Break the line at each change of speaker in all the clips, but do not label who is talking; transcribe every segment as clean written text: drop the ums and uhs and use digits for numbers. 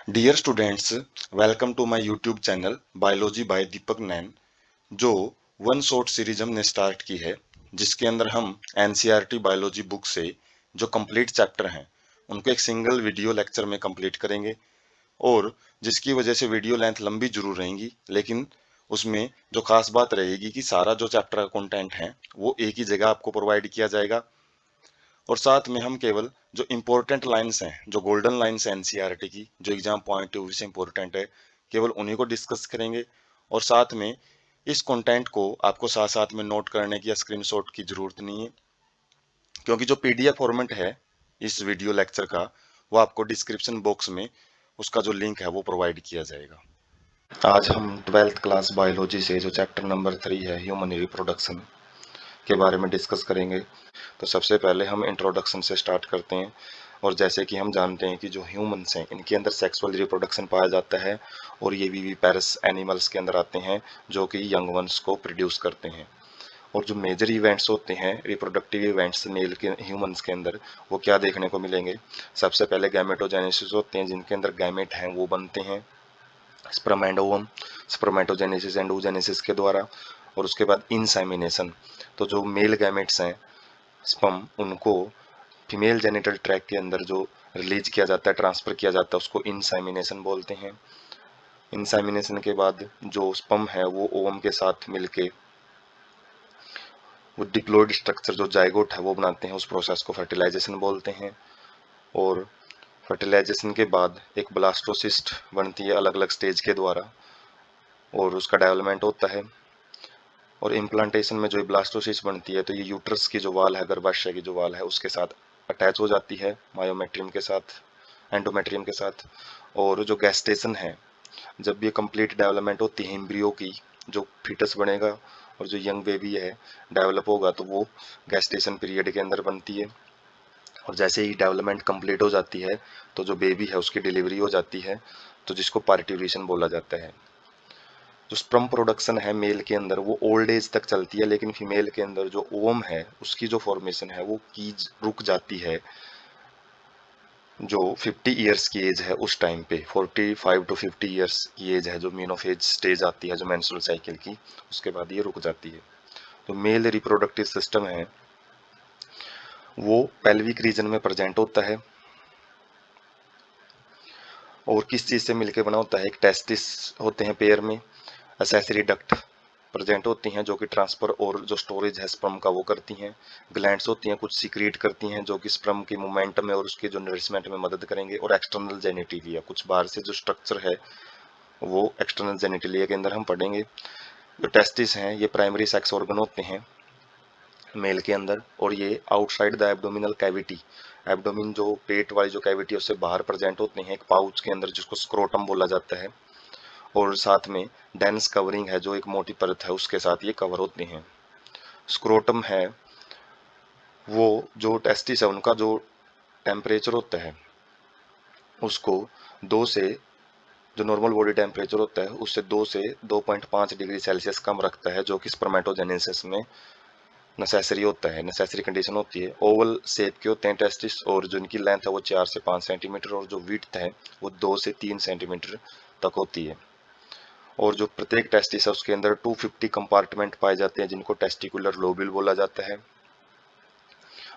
Dear students, welcome to my YouTube channel biology by Deepak Nain. जो one shot series हमने start की है, जिसके अंदर हम एनसीईआरटी बायोलॉजी बुक से जो कंप्लीट चैप्टर हैं उनको एक सिंगल वीडियो लेक्चर में कंप्लीट करेंगे। और जिसकी वजह से वीडियो लेंथ लंबी जरूर रहेंगी, लेकिन उसमें जो खास बात रहेगी कि सारा जो चैप्टर का कंटेंट है वो एक ही जगह आपको प्रोवाइड किया जाएगा। और साथ में हम केवल जो इम्पोर्टेंट लाइंस हैं, जो गोल्डन लाइंस हैं एनसीईआरटी की, जो एग्जाम पॉइंट ऑफ व्यू से इम्पोर्टेंट है, केवल उन्हीं को डिस्कस करेंगे। और साथ में इस कंटेंट को आपको साथ साथ में नोट करने की या स्क्रीनशॉट की जरूरत नहीं है, क्योंकि जो पीडीएफ फॉर्मेट है इस वीडियो लेक्चर का, वो आपको डिस्क्रिप्शन बॉक्स में उसका जो लिंक है वो प्रोवाइड किया जाएगा। आज हम 12th क्लास बायोलॉजी से जो चैप्टर नंबर 3 है, ह्यूमन रिप्रोडक्शन के बारे में डिस्कस करेंगे। तो सबसे पहले हम इंट्रोडक्शन से स्टार्ट करते हैं। और जैसे कि हम जानते हैं कि जो ह्यूमंस हैं, इनके अंदर सेक्सुअल रिप्रोडक्शन पाया जाता है, और ये विविपेरस एनिमल्स के अंदर आते हैं जो कि यंग वंस को प्रोड्यूस करते हैं। और जो मेजर इवेंट्स होते हैं, रिप्रोडक्टिव इवेंट्स मेल के ह्यूमंस के अंदर, वो क्या देखने को मिलेंगे। सबसे पहले गैमेटोजेनेसिस होते हैं, जिनके अंदर गैमेट हैं वो बनते हैं sperm and ovum, spermatogenesis and oogenesis के द्वारा। और उसके बाद इंसेमिनेशन, तो जो मेल गैमेट्स हैं स्पर्म, उनको फीमेल जेनिटल ट्रैक के अंदर जो रिलीज किया जाता है, ट्रांसफर किया जाता है, उसको इंसेमिनेशन बोलते हैं। इंसेमिनेशन के बाद जो स्पर्म है वो ओवम के साथ मिलके वो डिप्लॉयड स्ट्रक्चर जो जाइगोट है वो बनाते हैं, उस प्रोसेस को फर्टिलाइजेशन बोलते हैं। और फर्टिलाइजेशन के बाद एक ब्लास्टोसिस्ट बनती है अलग अलग स्टेज के द्वारा, और उसका डेवलपमेंट होता है। और इम्प्लांटेशन में जो ब्लास्टोसिस्ट बनती है, तो ये यूट्रस की जो वाल है, गर्भाशय की जो वाल है, उसके साथ अटैच हो जाती है मायोमेट्रियम के साथ, एंडोमेट्रियम के साथ। और जो गैस्टेशन है, जब ये कंप्लीट डेवलपमेंट होती है एम्ब्रियो की, जो फीटस बनेगा और जो यंग बेबी है डेवलप होगा, तो वो गैस्टेशन पीरियड के अंदर बनती है। और जैसे ही डेवलपमेंट कंप्लीट हो जाती है, तो जो बेबी है उसकी डिलीवरी हो जाती है, तो जिसको पार्ट्यूरेशन बोला जाता है। जो स्पर्म प्रोडक्शन है मेल के अंदर वो ओल्ड एज तक चलती है, लेकिन फीमेल के अंदर जो ओवम है उसकी जो फॉर्मेशन है वो की रुक जाती है जो 50 ईयर्स की एज है उस टाइम पे। 45 टू 50 ईयर्स की एज है जो मेनोफेज स्टेज आती है जो मेंस्ट्रुअल साइकिल की, उसके बाद ये रुक जाती है। तो मेल रिप्रोडक्टिव सिस्टम है वो पेल्विक रीजन में प्रेजेंट होता है। और किस चीज से मिलके बना होता है, एक टेस्टिस होते हैं पेयर में, एसेसरी डक्ट प्रेजेंट होती हैं जो कि ट्रांसफर और जो स्टोरेज है स्पर्म का वो करती हैं। ग्लैंड्स होती हैं कुछ सीक्रेट करती हैं जो कि स्पर्म की मूवमेंट में और उसके जो नरिशमेंट में मदद करेंगे। और एक्सटर्नल जेनिटिलिया, कुछ बाहर से जो स्ट्रक्चर है वो एक्सटर्नल जेनिटिलिया के अंदर हम पढ़ेंगे। जो टेस्टिस हैं ये प्राइमरी सेक्स ऑर्गन होते हैं मेल के अंदर, और ये outside the abdominal cavity, abdomen जो पेट वाली जो कैविटी है उससे बाहर प्रेजेंट होते हैं एक पाउच के अंदर, जिसको स्क्रोटम बोला जाता है। और साथ में डेंस कवरिंग है, जो एक मोटी परत है उसके साथ ये कवर होते हैं। स्क्रोटम है वो, जो टेस्टिस है उनका जो टेम्परेचर होता है उसको 2 से, जो नॉर्मल बॉडी टेम्परेचर होता है उससे 2 से 2.5 डिग्री सेल्सियस कम रखता है, जो कि स्पर्मेटोजेनेसिस में नेसेसरी होता है, नेसेसरी कंडीशन होती है। ओवल शेप के होते हैं टेस्टिस, और जो इनकी लेंथ है वो 4 से 5 सेंटीमीटर, और जो विड्थ है वो 2 से 3 सेंटीमीटर तक होती है। और जो प्रत्येक टेस्टिस है उसके अंदर 250 कंपार्टमेंट पाए जाते हैं, जिनको टेस्टिकुलर लोब्यूल बोला जाता है।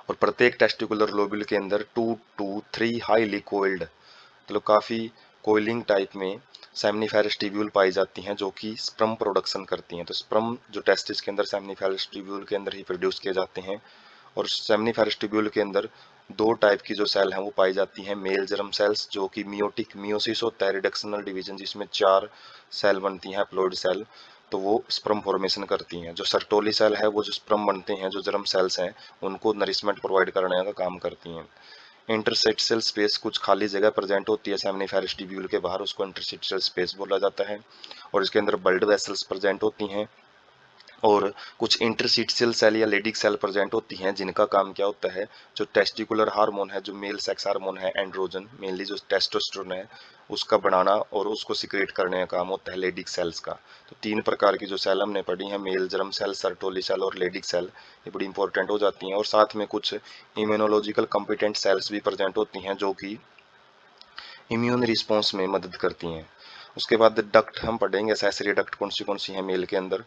और प्रत्येक टेस्टिकुलर लोब्यूल के अंदर 2 to 3 हाईली कोइल्ड, मतलब काफी कोइलिंग टाइप में सेमनीफेरस ट्यूब्यूल पाई जाती हैं जो कि स्पर्म प्रोडक्शन करती हैं। तो स्पर्म जो टेस्टिस के अंदर सेमनीफेरस ट्यूब्यूल के अंदर ही प्रोड्यूस किए जाते हैं। और सेमनीफेरस ट्यूब्यूल के अंदर 2 टाइप की जो सेल हैं वो पाई जाती हैं, मेल जर्म सेल्स जो कि मियोटिक मियोसिस होता है रिडक्शनल डिवीजन, जिसमें 4 सेल बनती हैं हैप्लॉइड सेल, तो वो स्पर्म फॉर्मेशन करती हैं। जो सर्टोली सेल है वो जो स्पर्म बनते हैं, जो जर्म सेल्स हैं, उनको नरिशमेंट प्रोवाइड करने का काम करती हैं। इंटरस्टिशियल स्पेस, कुछ खाली जगह प्रेजेंट होती है सेमनीफेरस ट्यूब्यूल के बाहर, उसको इंटरस्टिशियल स्पेस बोला जाता है। और इसके अंदर ब्लड वेसल्स प्रेजेंट होती हैं। और कुछ इंटरस्टिशियल सेल या लेडिक सेल प्रेजेंट होती हैं, जिनका काम क्या होता है, जो टेस्टिकुलर हार्मोन है, जो मेल सेक्स हार्मोन है एंड्रोजन, मेनली जो टेस्टोस्टेरोन है, उसका बढ़ाना और उसको सिक्रेट करने का काम होता है लेडिक सेल्स का। तो 3 प्रकार की जो सेल हमने पढ़ी हैं, male germ cell, Sertoli cell और लेडिक सेल, ये बड़ी इंपॉर्टेंट हो जाती हैं। और साथ में कुछ इम्यूनोलॉजिकल कॉम्पिटेंट सेल्स भी प्रेजेंट होती हैं जो कि इम्यून रिस्पॉन्स में मदद करती हैं। उसके बाद डक्ट हम पढ़ेंगे, एक्सेसरी डक्ट कौन सी है मेल के अंदर।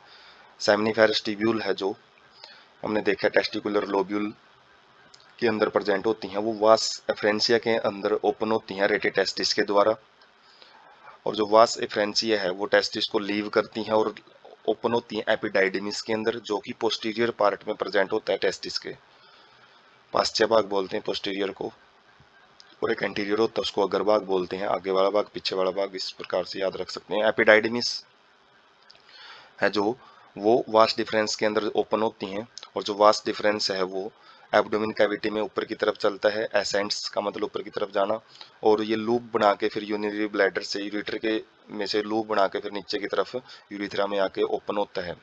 सेमिनिफेरस ट्यूब्यूल है जो हमने देखा टेस्टिकुलर लोब्यूल के अंदर प्रेजेंट होती हैं, वो वास एफ्रेंसिया के अंदर ओपन होती हैं रेटे टेस्टिस के द्वारा। और जो वास एफ्रेंसिया है वो टेस्टिस को लीव करती हैं और ओपन होती हैं एपिडाइडिमिस के अंदर, जो कि पोस्टीरियर पार्ट में प्रेजेंट होता है टेस्टिस के। पाश्चात्य भाग बोलते हैं पोस्टीरियर को, और एक एंटीरियर होता है उसको अग्रभाग बोलते हैं, आगे वाला भाग पीछे वाला भाग, इस प्रकार से याद रख सकते हैं। एपिडाइडिमिस है जो वो वास्ट डिफरेंस के अंदर ओपन होती हैं, और जो वास्ट डिफरेंस है वो एब्डोमेन कैविटी में ऊपर की तरफ चलता है, एसेंट्स का मतलब ऊपर की तरफ जाना, और ये लूप बना के फिर यूरिनरी ब्लैडर से यूरेटर के में से लूप बना के फिर नीचे की तरफ यूरिथ्रा में आके ओपन होता है।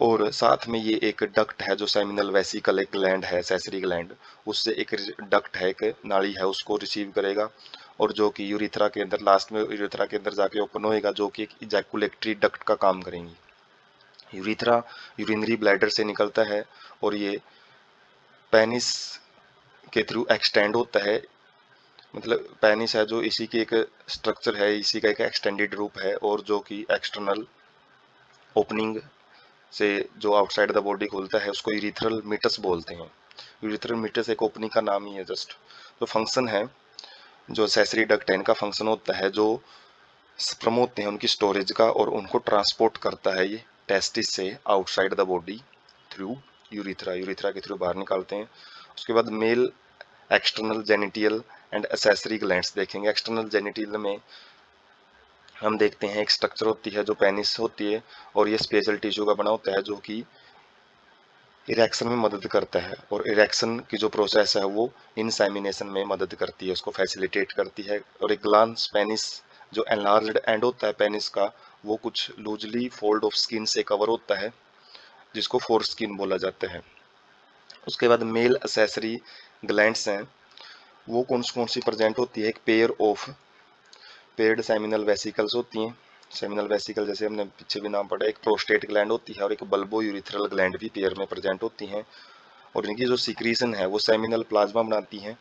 और साथ में ये एक डक्ट है जो सेमिनल वेसिकल एक ग्लैंड है, सेसरी ग्लैंड, उससे एक डक्ट है, एक नाली है, उसको रिसीव करेगा, और जो कि यूरिथ्रा के अंदर लास्ट में यूरिथ्रा के अंदर जाके ओपन होएगा, जो कि एक इजैकुलेटरी डक्ट का काम करेंगी। यूरिथ्रा यूरिनरी ब्लैडर से निकलता है और ये पेनिस के थ्रू एक्सटेंड होता है, मतलब पेनिस है जो इसी की एक स्ट्रक्चर है, इसी का एक एक्सटेंडेड रूप है, और जो कि एक्सटर्नल ओपनिंग से जो आउटसाइड द बॉडी खुलता है उसको यूरिथ्रल मीटस बोलते हैं। यूरिथ्रल मीटस एक ओपनिंग का नाम ही है जस्ट। जो फंक्शन है, जो सेसरी डक्ट है, इनका फंक्शन होता है जो स्पर्म होते हैं उनकी स्टोरेज का, और उनको ट्रांसपोर्ट करता है ये टेस्टिस से outside the body through urethra, urethra के थ्रू बाहर निकालते हैं। उसके बाद male external genital and accessory glands देखेंगे। एक्सटर्नल जेनिटियल में हम देखते हैं एक स्ट्रक्चर होती है जो पेनिस होती है, और ये स्पेशल टिश्यू का बना होता है जो कि इरेक्शन में मदद करता है, और इरेक्शन की जो प्रोसेस है वो इंसेमिनेशन में मदद करती है, उसको फैसिलिटेट करती है। और एक ग्लांस पेनिस जो एनलार्ज्ड एंड होता है पेनिस का, वो कुछ लूजली फोल्ड ऑफ स्किन से कवर होता है, जिसको फोर स्किन बोला जाता है। उसके बाद मेल एक्सेसरी ग्लैंड्स हैं, वो कौन सी प्रेजेंट होती है, एक pair of paired seminal vesicles होती हैं। सेमिनल वेसिकल जैसे हमने पीछे भी नाम पढ़ा, एक प्रोस्टेट ग्लैंड होती है और एक बल्बो यूरिथ्रल ग्लैंड भी पेयर में प्रेजेंट होती हैं, और इनकी जो सीक्रीशन है वो सेमिनल प्लाज्मा बनाती हैं,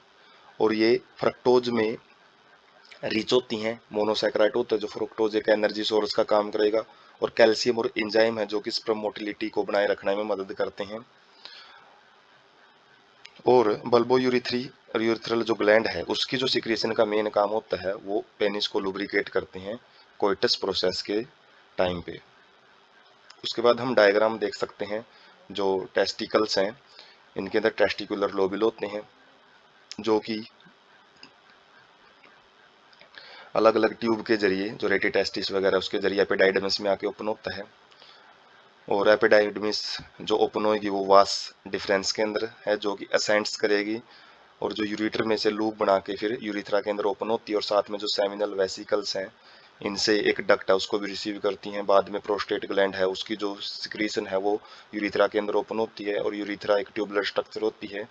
और ये फ्रक्टोज में रिच होती हैं। मोनोसैकेराइड होता है जो फ्रुक्टोज एक एनर्जी सोर्स का काम करेगा, और कैल्शियम और एंजाइम है जो कि स्पर्म मोटिलिटी को बनाए रखने में मदद करते हैं। और बल्बो यूरिथ्रल जो ग्लैंड है उसकी जो सिक्रेशन का मेन काम होता है वो पेनिस को लुब्रिकेट करते हैं कोइटस प्रोसेस के टाइम पे। उसके बाद हम डायग्राम देख सकते हैं, जो टेस्टिकल्स हैं इनके अंदर टेस्टिकुलर लोब्यूल होते हैं, जो कि अलग अलग ट्यूब के जरिए, जो रेटिटेस्टिस वगैरह उसके जरिए एपिडाइडमिस में आके ओपन होता है, और एपिडाइडमिस जो ओपन होगी वो वास डिफरेंस के अंदर है जो कि असेंट्स करेगी, और जो यूरिटर में से लूप बना के फिर यूरिथ्रा के अंदर ओपन होती है, और साथ में जो सेमिनल वेसिकल्स हैं इनसे एक डक्ट है उसको भी रिसीव करती हैं। बाद में प्रोस्टेट ग्लैंड है उसकी जो सिक्रीशन है वो यूरिथ्रा के अंदर ओपन होती है, और यूरिथ्रा एक ट्यूबुलर स्ट्रक्चर होती है,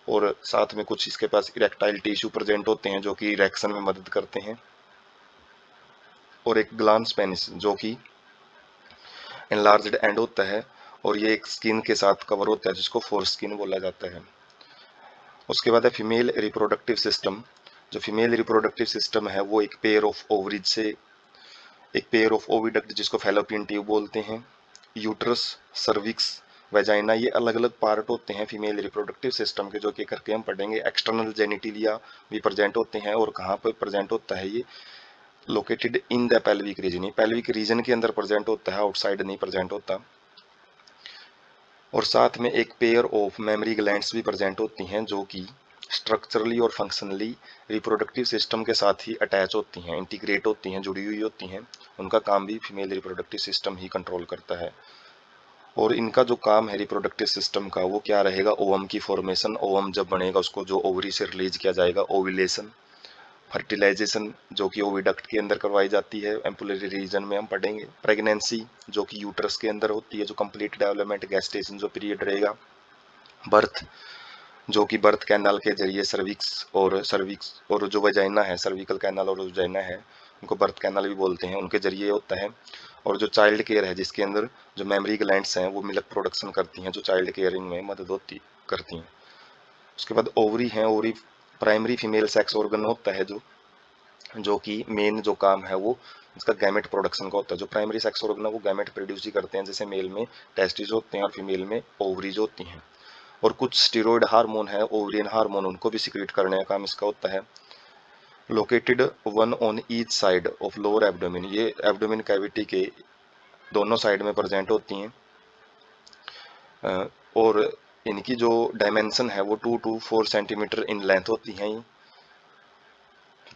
और साथ में कुछ इसके पास इरेक्टाइल टिश्यू प्रेजेंट होते हैं जो कि इरेक्शन में मदद करते हैं, और एक ग्लांस पेनिस जो कि एनलार्ज्ड एंड होता है, और ये एक स्किन के साथ कवर होता है जिसको फोर स्किन बोला जाता है। उसके बाद है फीमेल रिप्रोडक्टिव सिस्टम। जो फीमेल रिप्रोडक्टिव सिस्टम है वो एक पेयर ऑफ ओवरीज से, एक पेयर ऑफ ओविडक्ट जिसको फैलोपियन ट्यूब बोलते हैं, यूट्रस, सर्विक्स, वेजाइना, ये अलग अलग पार्ट होते हैं फीमेल रिप्रोडक्टिव सिस्टम के, जो कि करके हम पढ़ेंगे। एक्सटर्नल जेनिटिलिया भी प्रेजेंट होते हैं, और कहाँ पर प्रेजेंट होता है ये, located in the pelvic region, ये पेल्विक रीजन के अंदर प्रेजेंट होता है, आउटसाइड नहीं प्रेजेंट होता। और साथ में एक पेयर ऑफ मेमरी ग्लैंड्स भी प्रेजेंट होती हैं जो कि स्ट्रक्चरली और फंक्शनली रिप्रोडक्टिव सिस्टम के साथ ही अटैच होती हैं, इंटीग्रेट होती हैं, जुड़ी हुई होती हैं। उनका काम भी फीमेल रिप्रोडक्टिव सिस्टम ही कंट्रोल करता है, और इनका जो काम है रिप्रोडक्टिव सिस्टम का वो क्या रहेगा, ओवम की फॉर्मेशन, ओवम जब बनेगा उसको जो ओवरी से रिलीज किया जाएगा, ओविलेशन, फर्टिलाइजेशन जो कि ओविडक्ट के अंदर करवाई जाती है, एम्पुलरी रीजन में हम पढ़ेंगे। प्रेगनेंसी जो कि यूट्रस के अंदर होती है, जो कंप्लीट डेवलपमेंट गेस्टेशन जो पीरियड रहेगा। बर्थ जो कि बर्थ कैनाल के जरिए सर्विक्स और जो वजाइना है, सर्विकल कैनाल और वजाइना है, उनको बर्थ कैनाल भी बोलते हैं, उनके जरिए होता है। और जो चाइल्ड केयर है जिसके अंदर जो मेमरी ग्लैंड्स हैं वो मिल्क प्रोडक्शन करती हैं, जो चाइल्ड केयरिंग में मदद होती करती हैं। उसके बाद ओवरी हैं, ovary primary female sex organ होता है जो जो कि मेन जो काम है वो इसका गैमेट प्रोडक्शन का होता है। जो प्राइमरी सेक्स ऑर्गन है वो गैमेट प्रोड्यूस ही करते हैं, जैसे मेल में टेस्टिस होते हैं और फीमेल में ओवरीज होती हैं। और कुछ स्टीरॉयड हार्मोन है, ओवरियन हार्मोन, उनको भी सिक्रीट करने का काम इसका होता है। Located one on each side of lower abdomen, ये एब्डोमेन कैविटी के दोनों साइड में प्रेजेंट होती हैं। और इनकी जो डायमेंशन है वो 2 to 4 सेंटीमीटर इन लेंथ होती हैं।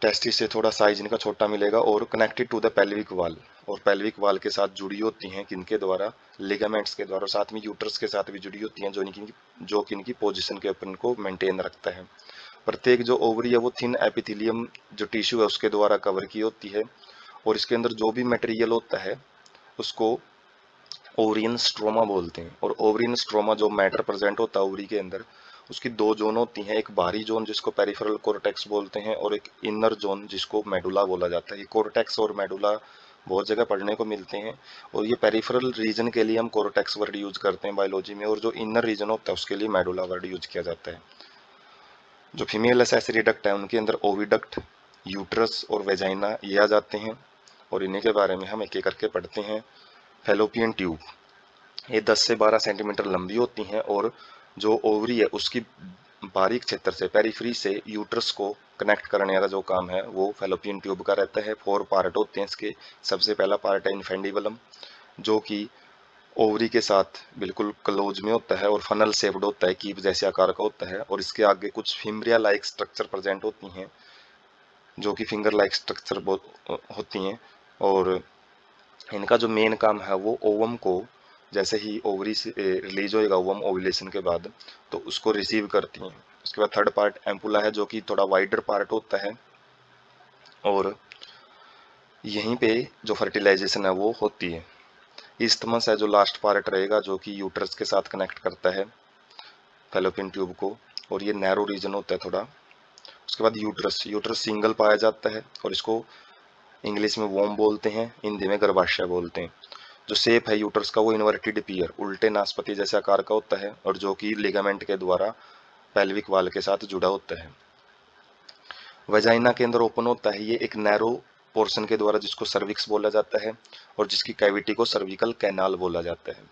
टेस्टिस से थोड़ा साइज इनका छोटा मिलेगा और कनेक्टेड टू द पेल्विक वाल, और पेल्विक वाल के साथ जुड़ी होती हैं किनके द्वारा, लिगामेंट्स के द्वारा, साथ में यूट्रस के साथ भी जुड़ी होती हैं जो कि इनकी पोजीशन के ऊपर इनको मेंटेन रखता है। प्रत्येक जो ओवरी है वो थिन एपिथेलियम जो टिश्यू है उसके द्वारा कवर की होती है, और इसके अंदर जो भी मटेरियल होता है उसको ओवरियन स्ट्रोमा बोलते हैं। और ओवरियन स्ट्रोमा जो मैटर प्रेजेंट होता है ओवरी के अंदर, उसकी दो जोन होती हैं, एक बाहरी जोन जिसको पेरिफेरल कोर्टेक्स बोलते हैं और एक इनर जोन जिसको मेडुला बोला जाता है। ये कोर्टेक्स और मेडुला बहुत जगह पढ़ने को मिलते हैं, और ये पेरिफेरल रीजन के लिए हम कोर्टेक्स वर्ड यूज करते हैं बायोलॉजी में, और जो इनर रीजन होता है उसके लिए मेडुला वर्ड यूज किया जाता है। जो फीमेल एसेसरी डक्ट है उनके अंदर ओविडक्ट, यूट्रस और वेजाइना ये आ जाते हैं, और इन्हीं के बारे में हम एक एक करके पढ़ते हैं। फैलोपियन ट्यूब, ये 10 से 12 सेंटीमीटर लंबी होती हैं, और जो ओवरी है उसकी बारीक क्षेत्र से पेरिफेरी से यूट्रस को कनेक्ट करने का जो काम है वो फैलोपियन ट्यूब का रहता है। 4 पार्ट होते हैं इसके। सबसे पहला पार्ट है इन्फेंडिबलम, जो कि ओवरी के साथ बिल्कुल क्लोज में होता है और फनल शेप्ड होता है, कीप जैसे आकार का होता है, और इसके आगे कुछ फिम्ब्रिया लाइक स्ट्रक्चर प्रेजेंट होती हैं जो कि फिंगर लाइक स्ट्रक्चर होती हैं। और इनका जो मेन काम है वो ओवम को, जैसे ही ओवरी से रिलीज होएगा ओवम ओव्यूलेशन के बाद, तो उसको रिसीव करती हैं। उसके बाद थर्ड पार्ट एम्पुला है जो कि थोड़ा वाइडर पार्ट होता है, और यहीं पे जो फर्टिलाइजेशन है वो होती है। इस्थमस है जो लास्ट पार्ट रहेगा जो कि यूट्रस के साथ कनेक्ट करता है फैलोपियन ट्यूब को, और ये नैरो रीजन होता है थोड़ा। उसके बाद यूट्रस, यूट्रस सिंगल पाया जाता है और इसको इंग्लिश में वोम बोलते हैं, हिंदी में गर्भाशय बोलते हैं। जो शेप है यूट्रस का वो इन्वर्टेड पियर, उल्टे नाशपाती जैसे आकार का होता है, और जो कि लिगामेंट के द्वारा पेल्विक वाल के साथ जुड़ा होता है। वजाइना के अंदर ओपन होता है ये एक नैरो पोर्शन के द्वारा जिसको सर्विक्स बोला जाता है, और जिसकी कैविटी को सर्विकल कैनाल बोला जाता है।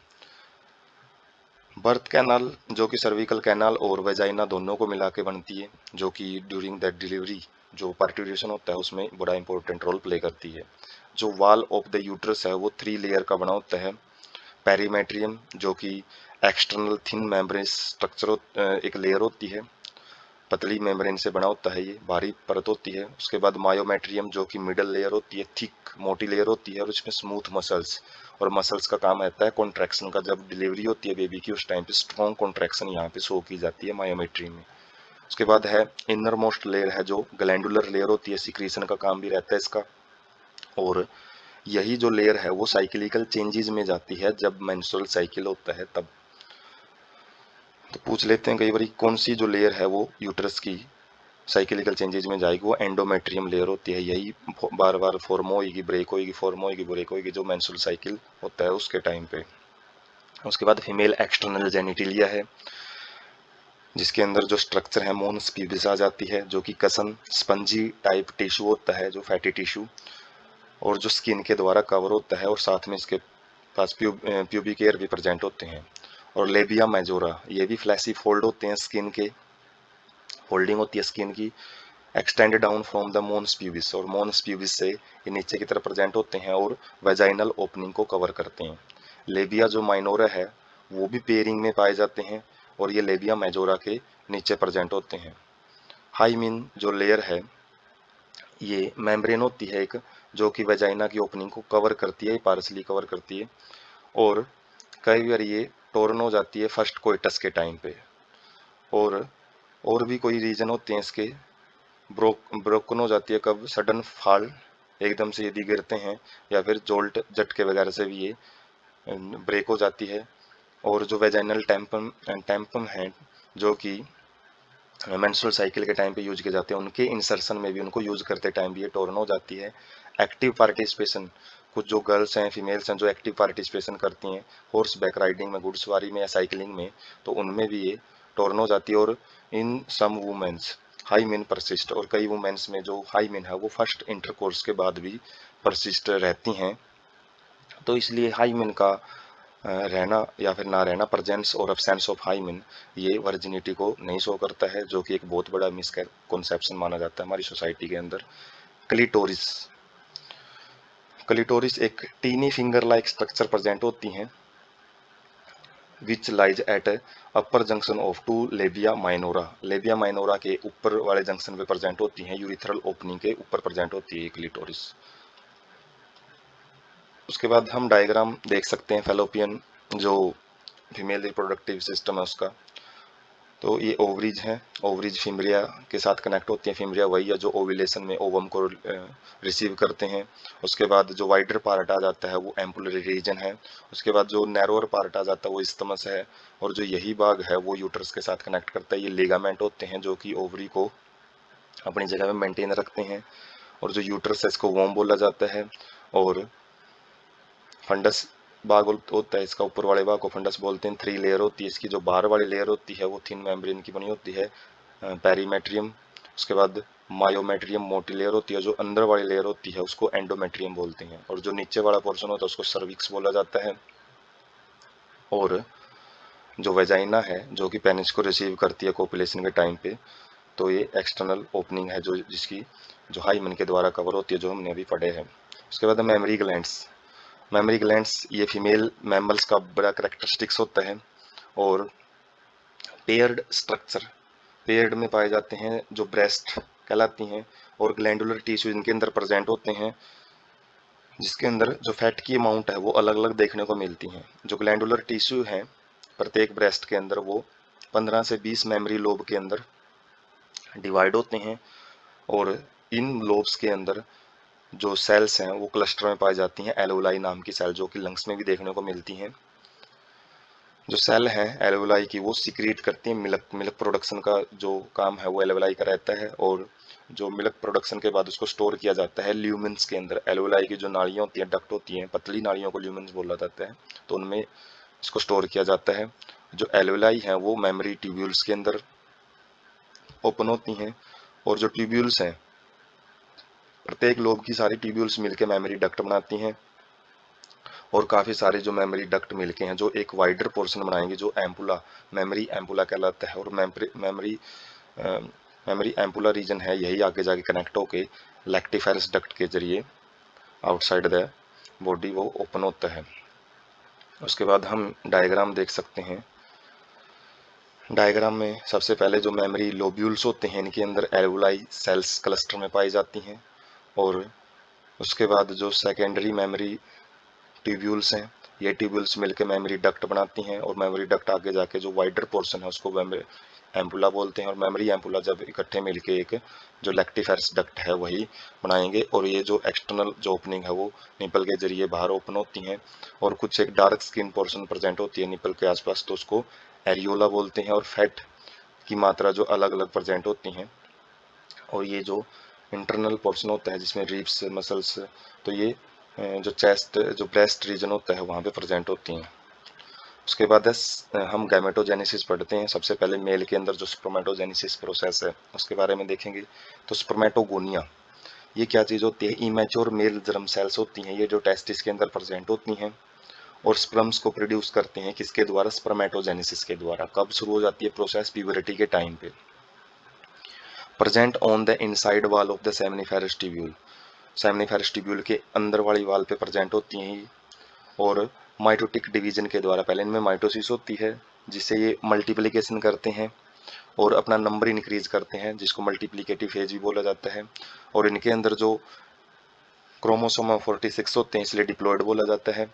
बर्थ कैनाल जो कि सर्विकल कैनाल और वेजाइना दोनों को मिला के बनती है, जो कि ड्यूरिंग दैट डिलीवरी जो पार्ट्यूरेशन होता है उसमें बड़ा इंपॉर्टेंट रोल प्ले करती है। जो वाल ऑफ द यूट्रस है वो 3 लेयर का बना होता है। पेरीमेट्रियम जो कि एक्सटर्नल थिन मेम्ब्रेन स्ट्रक्चर एक लेयर होती है, पतली मेम्ब्रेन से बना होता है, ये बाहरी परत होती है। उसके बाद मायोमेट्रियम जो कि मिडल लेयर होती है, थिक मोटी लेयर होती है, और इसमें स्मूथ मसल्स, और मसल्स का काम रहता है कॉन्ट्रैक्शन का। जब डिलीवरी होती है बेबी की उस टाइम पे स्ट्रॉन्ग कॉन्ट्रैक्शन यहाँ पे शो की जाती है मायोमेट्री में। उसके बाद है इनर मोस्ट लेयर है जो ग्लैंडुलर लेयर होती है, सिक्रीशन का काम भी रहता है इसका। और यही जो लेयर है वो साइक्लिकल चेंजेस में जाती है जब मेंस्ट्रुअल साइकिल होता है तब। तो पूछ लेते हैं कई बार कौन सी जो लेयर है वो यूट्रस की साइक्लिकल चेंजेस में जाएगी, वो एंडोमेट्रियम लेयर होती है। यही बार बार फॉर्म होगी, ब्रेक होगी, फॉर्म होगी, ब्रेक होगी जो मेंस्ट्रुअल साइकिल होता है उसके टाइम पे। उसके बाद फीमेल एक्सटर्नल जेनिटिलिया है जिसके अंदर जो स्ट्रक्चर है मोन्स प्यूबिस आ जाती है, जो कि कसन स्पंजी टाइप टिश्यू होता है, जो फैटी टिश्यू, और जो स्किन के द्वारा कवर होता है, और साथ में इसके पास प्यूबिक एयर भी प्रेजेंट होते हैं। और लेबिया मेजोरा, ये भी फ्लैसी फोल्ड होते हैं, स्किन के फोल्डिंग होती है स्किन की, extend down from the mons pubis, और मोन्स प्यूबिस से ये नीचे की तरफ प्रेजेंट होते हैं और वेजाइनल ओपनिंग को कवर करते हैं। लेबिया जो माइनोरा है वो भी पेयरिंग में पाए जाते हैं, और ये लेबिया मेजोरा के नीचे प्रेजेंट होते हैं। हाइमिन जो लेयर है ये मेम्ब्रेन होती है एक, जो कि वेजाइना की ओपनिंग को कवर करती है, पार्सली कवर करती है, और कई बार ये टोर्न हो जाती है फर्स्ट कोइटस के टाइम पे। और भी कोई रीजन होते हैं इसके, ब्रोकन हो जाती है कब, सडन फॉल, एकदम से यदि गिरते हैं, या फिर जोल्ट झटके वगैरह से भी ये ब्रेक हो जाती है। और जो वेजाइनल टैम्पम है जो कि मेंस्ट्रुअल साइकिल के टाइम पे यूज किए जाते हैं, उनके इंसर्शन में भी उनको यूज करते टाइम भी ये टोर्न हो जाती है। एक्टिव पार्टिसिपेशन, कुछ जो गर्ल्स हैं फीमेल्स हैं जो एक्टिव पार्टिसिपेशन करती हैं हॉर्स बैक राइडिंग में, घुड़सवारी में या साइकिलिंग में, तो उनमें भी ये टोर्न हो जाती है। और इन सम वुमेन्स हाइमेन परसिस्ट, और कई वुमेन्स में जो हाइमेन है वो फर्स्ट इंटरकोर्स के बाद भी परसिस्ट रहती हैं। तो इसलिए हाइमेन का रहना या फिर ना रहना, प्रेजेंस और एब्सेंस ऑफ हाइमेन, ये वर्जिनिटी को नहीं शो करता है, जो कि एक बहुत बड़ा मिसकंसेप्शन माना जाता है हमारी सोसाइटी के अंदर। क्लिटोरिस, क्लिटोरिस एक tiny finger like structure present होती हैं which lies at upper junction of two labia minora, labia minora के ऊपर वाले जंक्शन पे प्रेजेंट होती हैं, यूरिथ्रल ओपनिंग के ऊपर प्रेजेंट होती है क्लिटोरिस। उसके बाद हम डायग्राम देख सकते हैं फैलोपियन जो फीमेल रिप्रोडक्टिव सिस्टम है उसका। तो ये ओवरीज हैं, ओवरीज फिमरिया के साथ कनेक्ट होती हैं, फिमरिया वही है जो ओविलेशन में ओवम को रिसीव करते हैं। उसके बाद जो वाइडर पार्ट आ जाता है वो एम्पुलरी रीजन है। उसके बाद जो नैरोअर पार्ट आ जाता है वो इस्तमस है, और जो यही भाग है वो यूट्रस के साथ कनेक्ट करता है। ये लिगामेंट होते हैं जो कि ओवरी को अपनी जगह में मेंटेन रखते हैं, और जो यूट्रस है इसको वोम बोला जाता है। और फंडस भाग होता है इसका, ऊपर वाले भाग को फंडस बोलते हैं। 3 लेयर होती है इसकी, जो बाहर वाली लेयर होती है वो थिन मेम्ब्रेन की बनी होती है, पेरीमेट्रियम। उसके बाद मायोमेट्रियम मोटी लेयर होती है, जो अंदर वाली लेयर होती है उसको एंडोमेट्रियम बोलते हैं, और जो नीचे वाला पोर्शन होता है उसको सर्विक्स बोला जाता है। और जो वेजाइना है जो कि पेनिस को रिसीव करती है कोपुलेशन के टाइम पे, तो ये एक्सटर्नल ओपनिंग है जो जिसकी जो हाइमन के द्वारा कवर होती है, जो हमने अभी पढ़े हैं। उसके बाद मेमोरी ग्लैंड्स, मेमोरी ग्लैंड्स ये फीमेल मैमल्स का बड़ा करेक्टरिस्टिक्स होता है, और पेयर्ड स्ट्रक्चर, पेयर्ड में पाए जाते हैं, जो ब्रेस्ट कहलाती हैं, और ग्लैंडुलर टिश्यू इनके अंदर प्रेजेंट होते हैं, जिसके अंदर जो फैट की अमाउंट है वो अलग अलग देखने को मिलती हैं। जो ग्लैंडुलर टिश्यू है प्रत्येक ब्रेस्ट के अंदर वो 15 से 20 मेमोरी लोब के अंदर डिवाइड होते हैं, और इन लोब्स के अंदर जो सेल्स हैं वो क्लस्टर में पाई जाती हैं, एल्वोलाई नाम की सेल, जो कि लंग्स में भी देखने को मिलती हैं। जो सेल है एल्वोलाई की वो सिक्रीट करती है मिल्क, मिल्क प्रोडक्शन का जो काम है वो एल्वोलाई का रहता है, और जो मिल्क प्रोडक्शन के बाद उसको स्टोर किया जाता है ल्यूमेंस के अंदर। एल्वोलाई की जो नाड़ियाँ होती हैं, डक्ट होती हैं, पतली नाड़ियों को ल्यूमेंस बोला जाता है, तो उनमें इसको स्टोर किया जाता है। जो एल्वोलाई हैं वो मेमोरी ट्यूब्यूल्स के अंदर ओपन होती हैं, और जो ट्यूब्यूल्स हैं प्रत्येक लोब की सारी ट्यूब्यूल्स मिलकर मेमोरी डक्ट बनाती हैं, और काफ़ी सारे जो मेमोरी डक्ट मिलके हैं जो एक वाइडर पोर्शन बनाएंगे, जो एम्पुला, मेमोरी एम्पुला कहलाता है। और मेमोरी एम्पुला रीजन है, यही आगे जाके कनेक्ट होके लैक्टिफेरस डक्ट के जरिए आउटसाइड द बॉडी वो ओपन होता है। उसके बाद हम डायग्राम देख सकते हैं। डायग्राम में सबसे पहले जो मेमोरी लोब्यूल्स होते हैं इनके अंदर एल्वोलाई सेल्स क्लस्टर में पाई जाती हैं, और उसके बाद जो सेकेंडरी मेमोरी ट्यूब्यूल्स हैं, ये ट्यूब्यूल्स मिलकर मेमोरी डक्ट बनाती हैं, और मेमोरी डक्ट आगे जाके जो वाइडर पोर्शन है उसको मेमोरी एम्पुला बोलते हैं, और मेमोरी एम्पुला जब इकट्ठे मिलके एक जो लैक्टिफेरस डक्ट है वही बनाएंगे। और ये जो एक्सटर्नल जो ओपनिंग है वो निपल के जरिए बाहर ओपन होती हैं, और कुछ एक डार्क स्किन पोर्शन प्रेजेंट होती है निपल के आसपास, तो उसको एरियोला बोलते हैं। और फैट की मात्रा जो अलग अलग प्रेजेंट होती हैं, और ये जो इंटरनल पोर्शन होता है जिसमें रिब्स मसल्स, तो ये जो चेस्ट जो ब्रेस्ट रीजन होता है वहाँ पे प्रेजेंट होती हैं। उसके बाद हम गैमेटोजेनेसिस पढ़ते हैं। सबसे पहले मेल के अंदर जो स्पर्मेटोजेनेसिस प्रोसेस है उसके बारे में देखेंगे। तो स्पर्मेटोगोनिया ये क्या चीज़ होती है? इमेच्योर मेल जर्म सेल्स होती हैं ये, जो टेस्टिस के अंदर प्रेजेंट होती हैं, और स्पर्म्स को प्रोड्यूस करते हैं किसके द्वारा? स्पर्मेटोजेनेसिस के द्वारा। कब शुरू हो जाती है प्रोसेस? प्यूबरिटी के टाइम पे। Present on the inside wall of the seminiferous tubule, seminiferous tubule के अंदर वाली वाल पे प्रेजेंट होती हैं, और माइटोटिक डिवीजन के द्वारा पहले इनमें माइटोसिस होती है जिससे ये मल्टीप्लिकेशन करते हैं और अपना नंबर इंक्रीज करते हैं, जिसको मल्टीप्लिकेटिव फेज भी बोला जाता है। और इनके अंदर जो क्रोमोसोम 46 होते हैं इसलिए डिप्लॉयड बोला जाता है।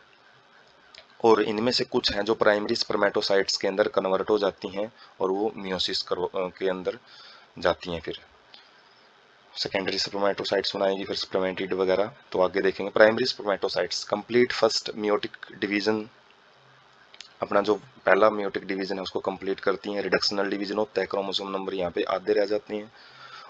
और इनमें से कुछ हैं जो प्राइमरी स्पर्मेटोसाइट्स के अंदर कन्वर्ट हो जाती हैं, और वो मियोसिस के अंदर जाती हैं, फिर सेकेंडरी स्पर्मेटोसाइट्स बनाएगी, फिर स्पर्मेटिड वगैरह, तो आगे देखेंगे। Primary spermatocytes complete first meiotic division, अपना जो पहला मियोटिक डिवीजन है उसको कंप्लीट करती हैं। रिडक्शनल डिवीजन होता है, क्रोमोसोम नंबर यहाँ पे आधे रह जाते हैं,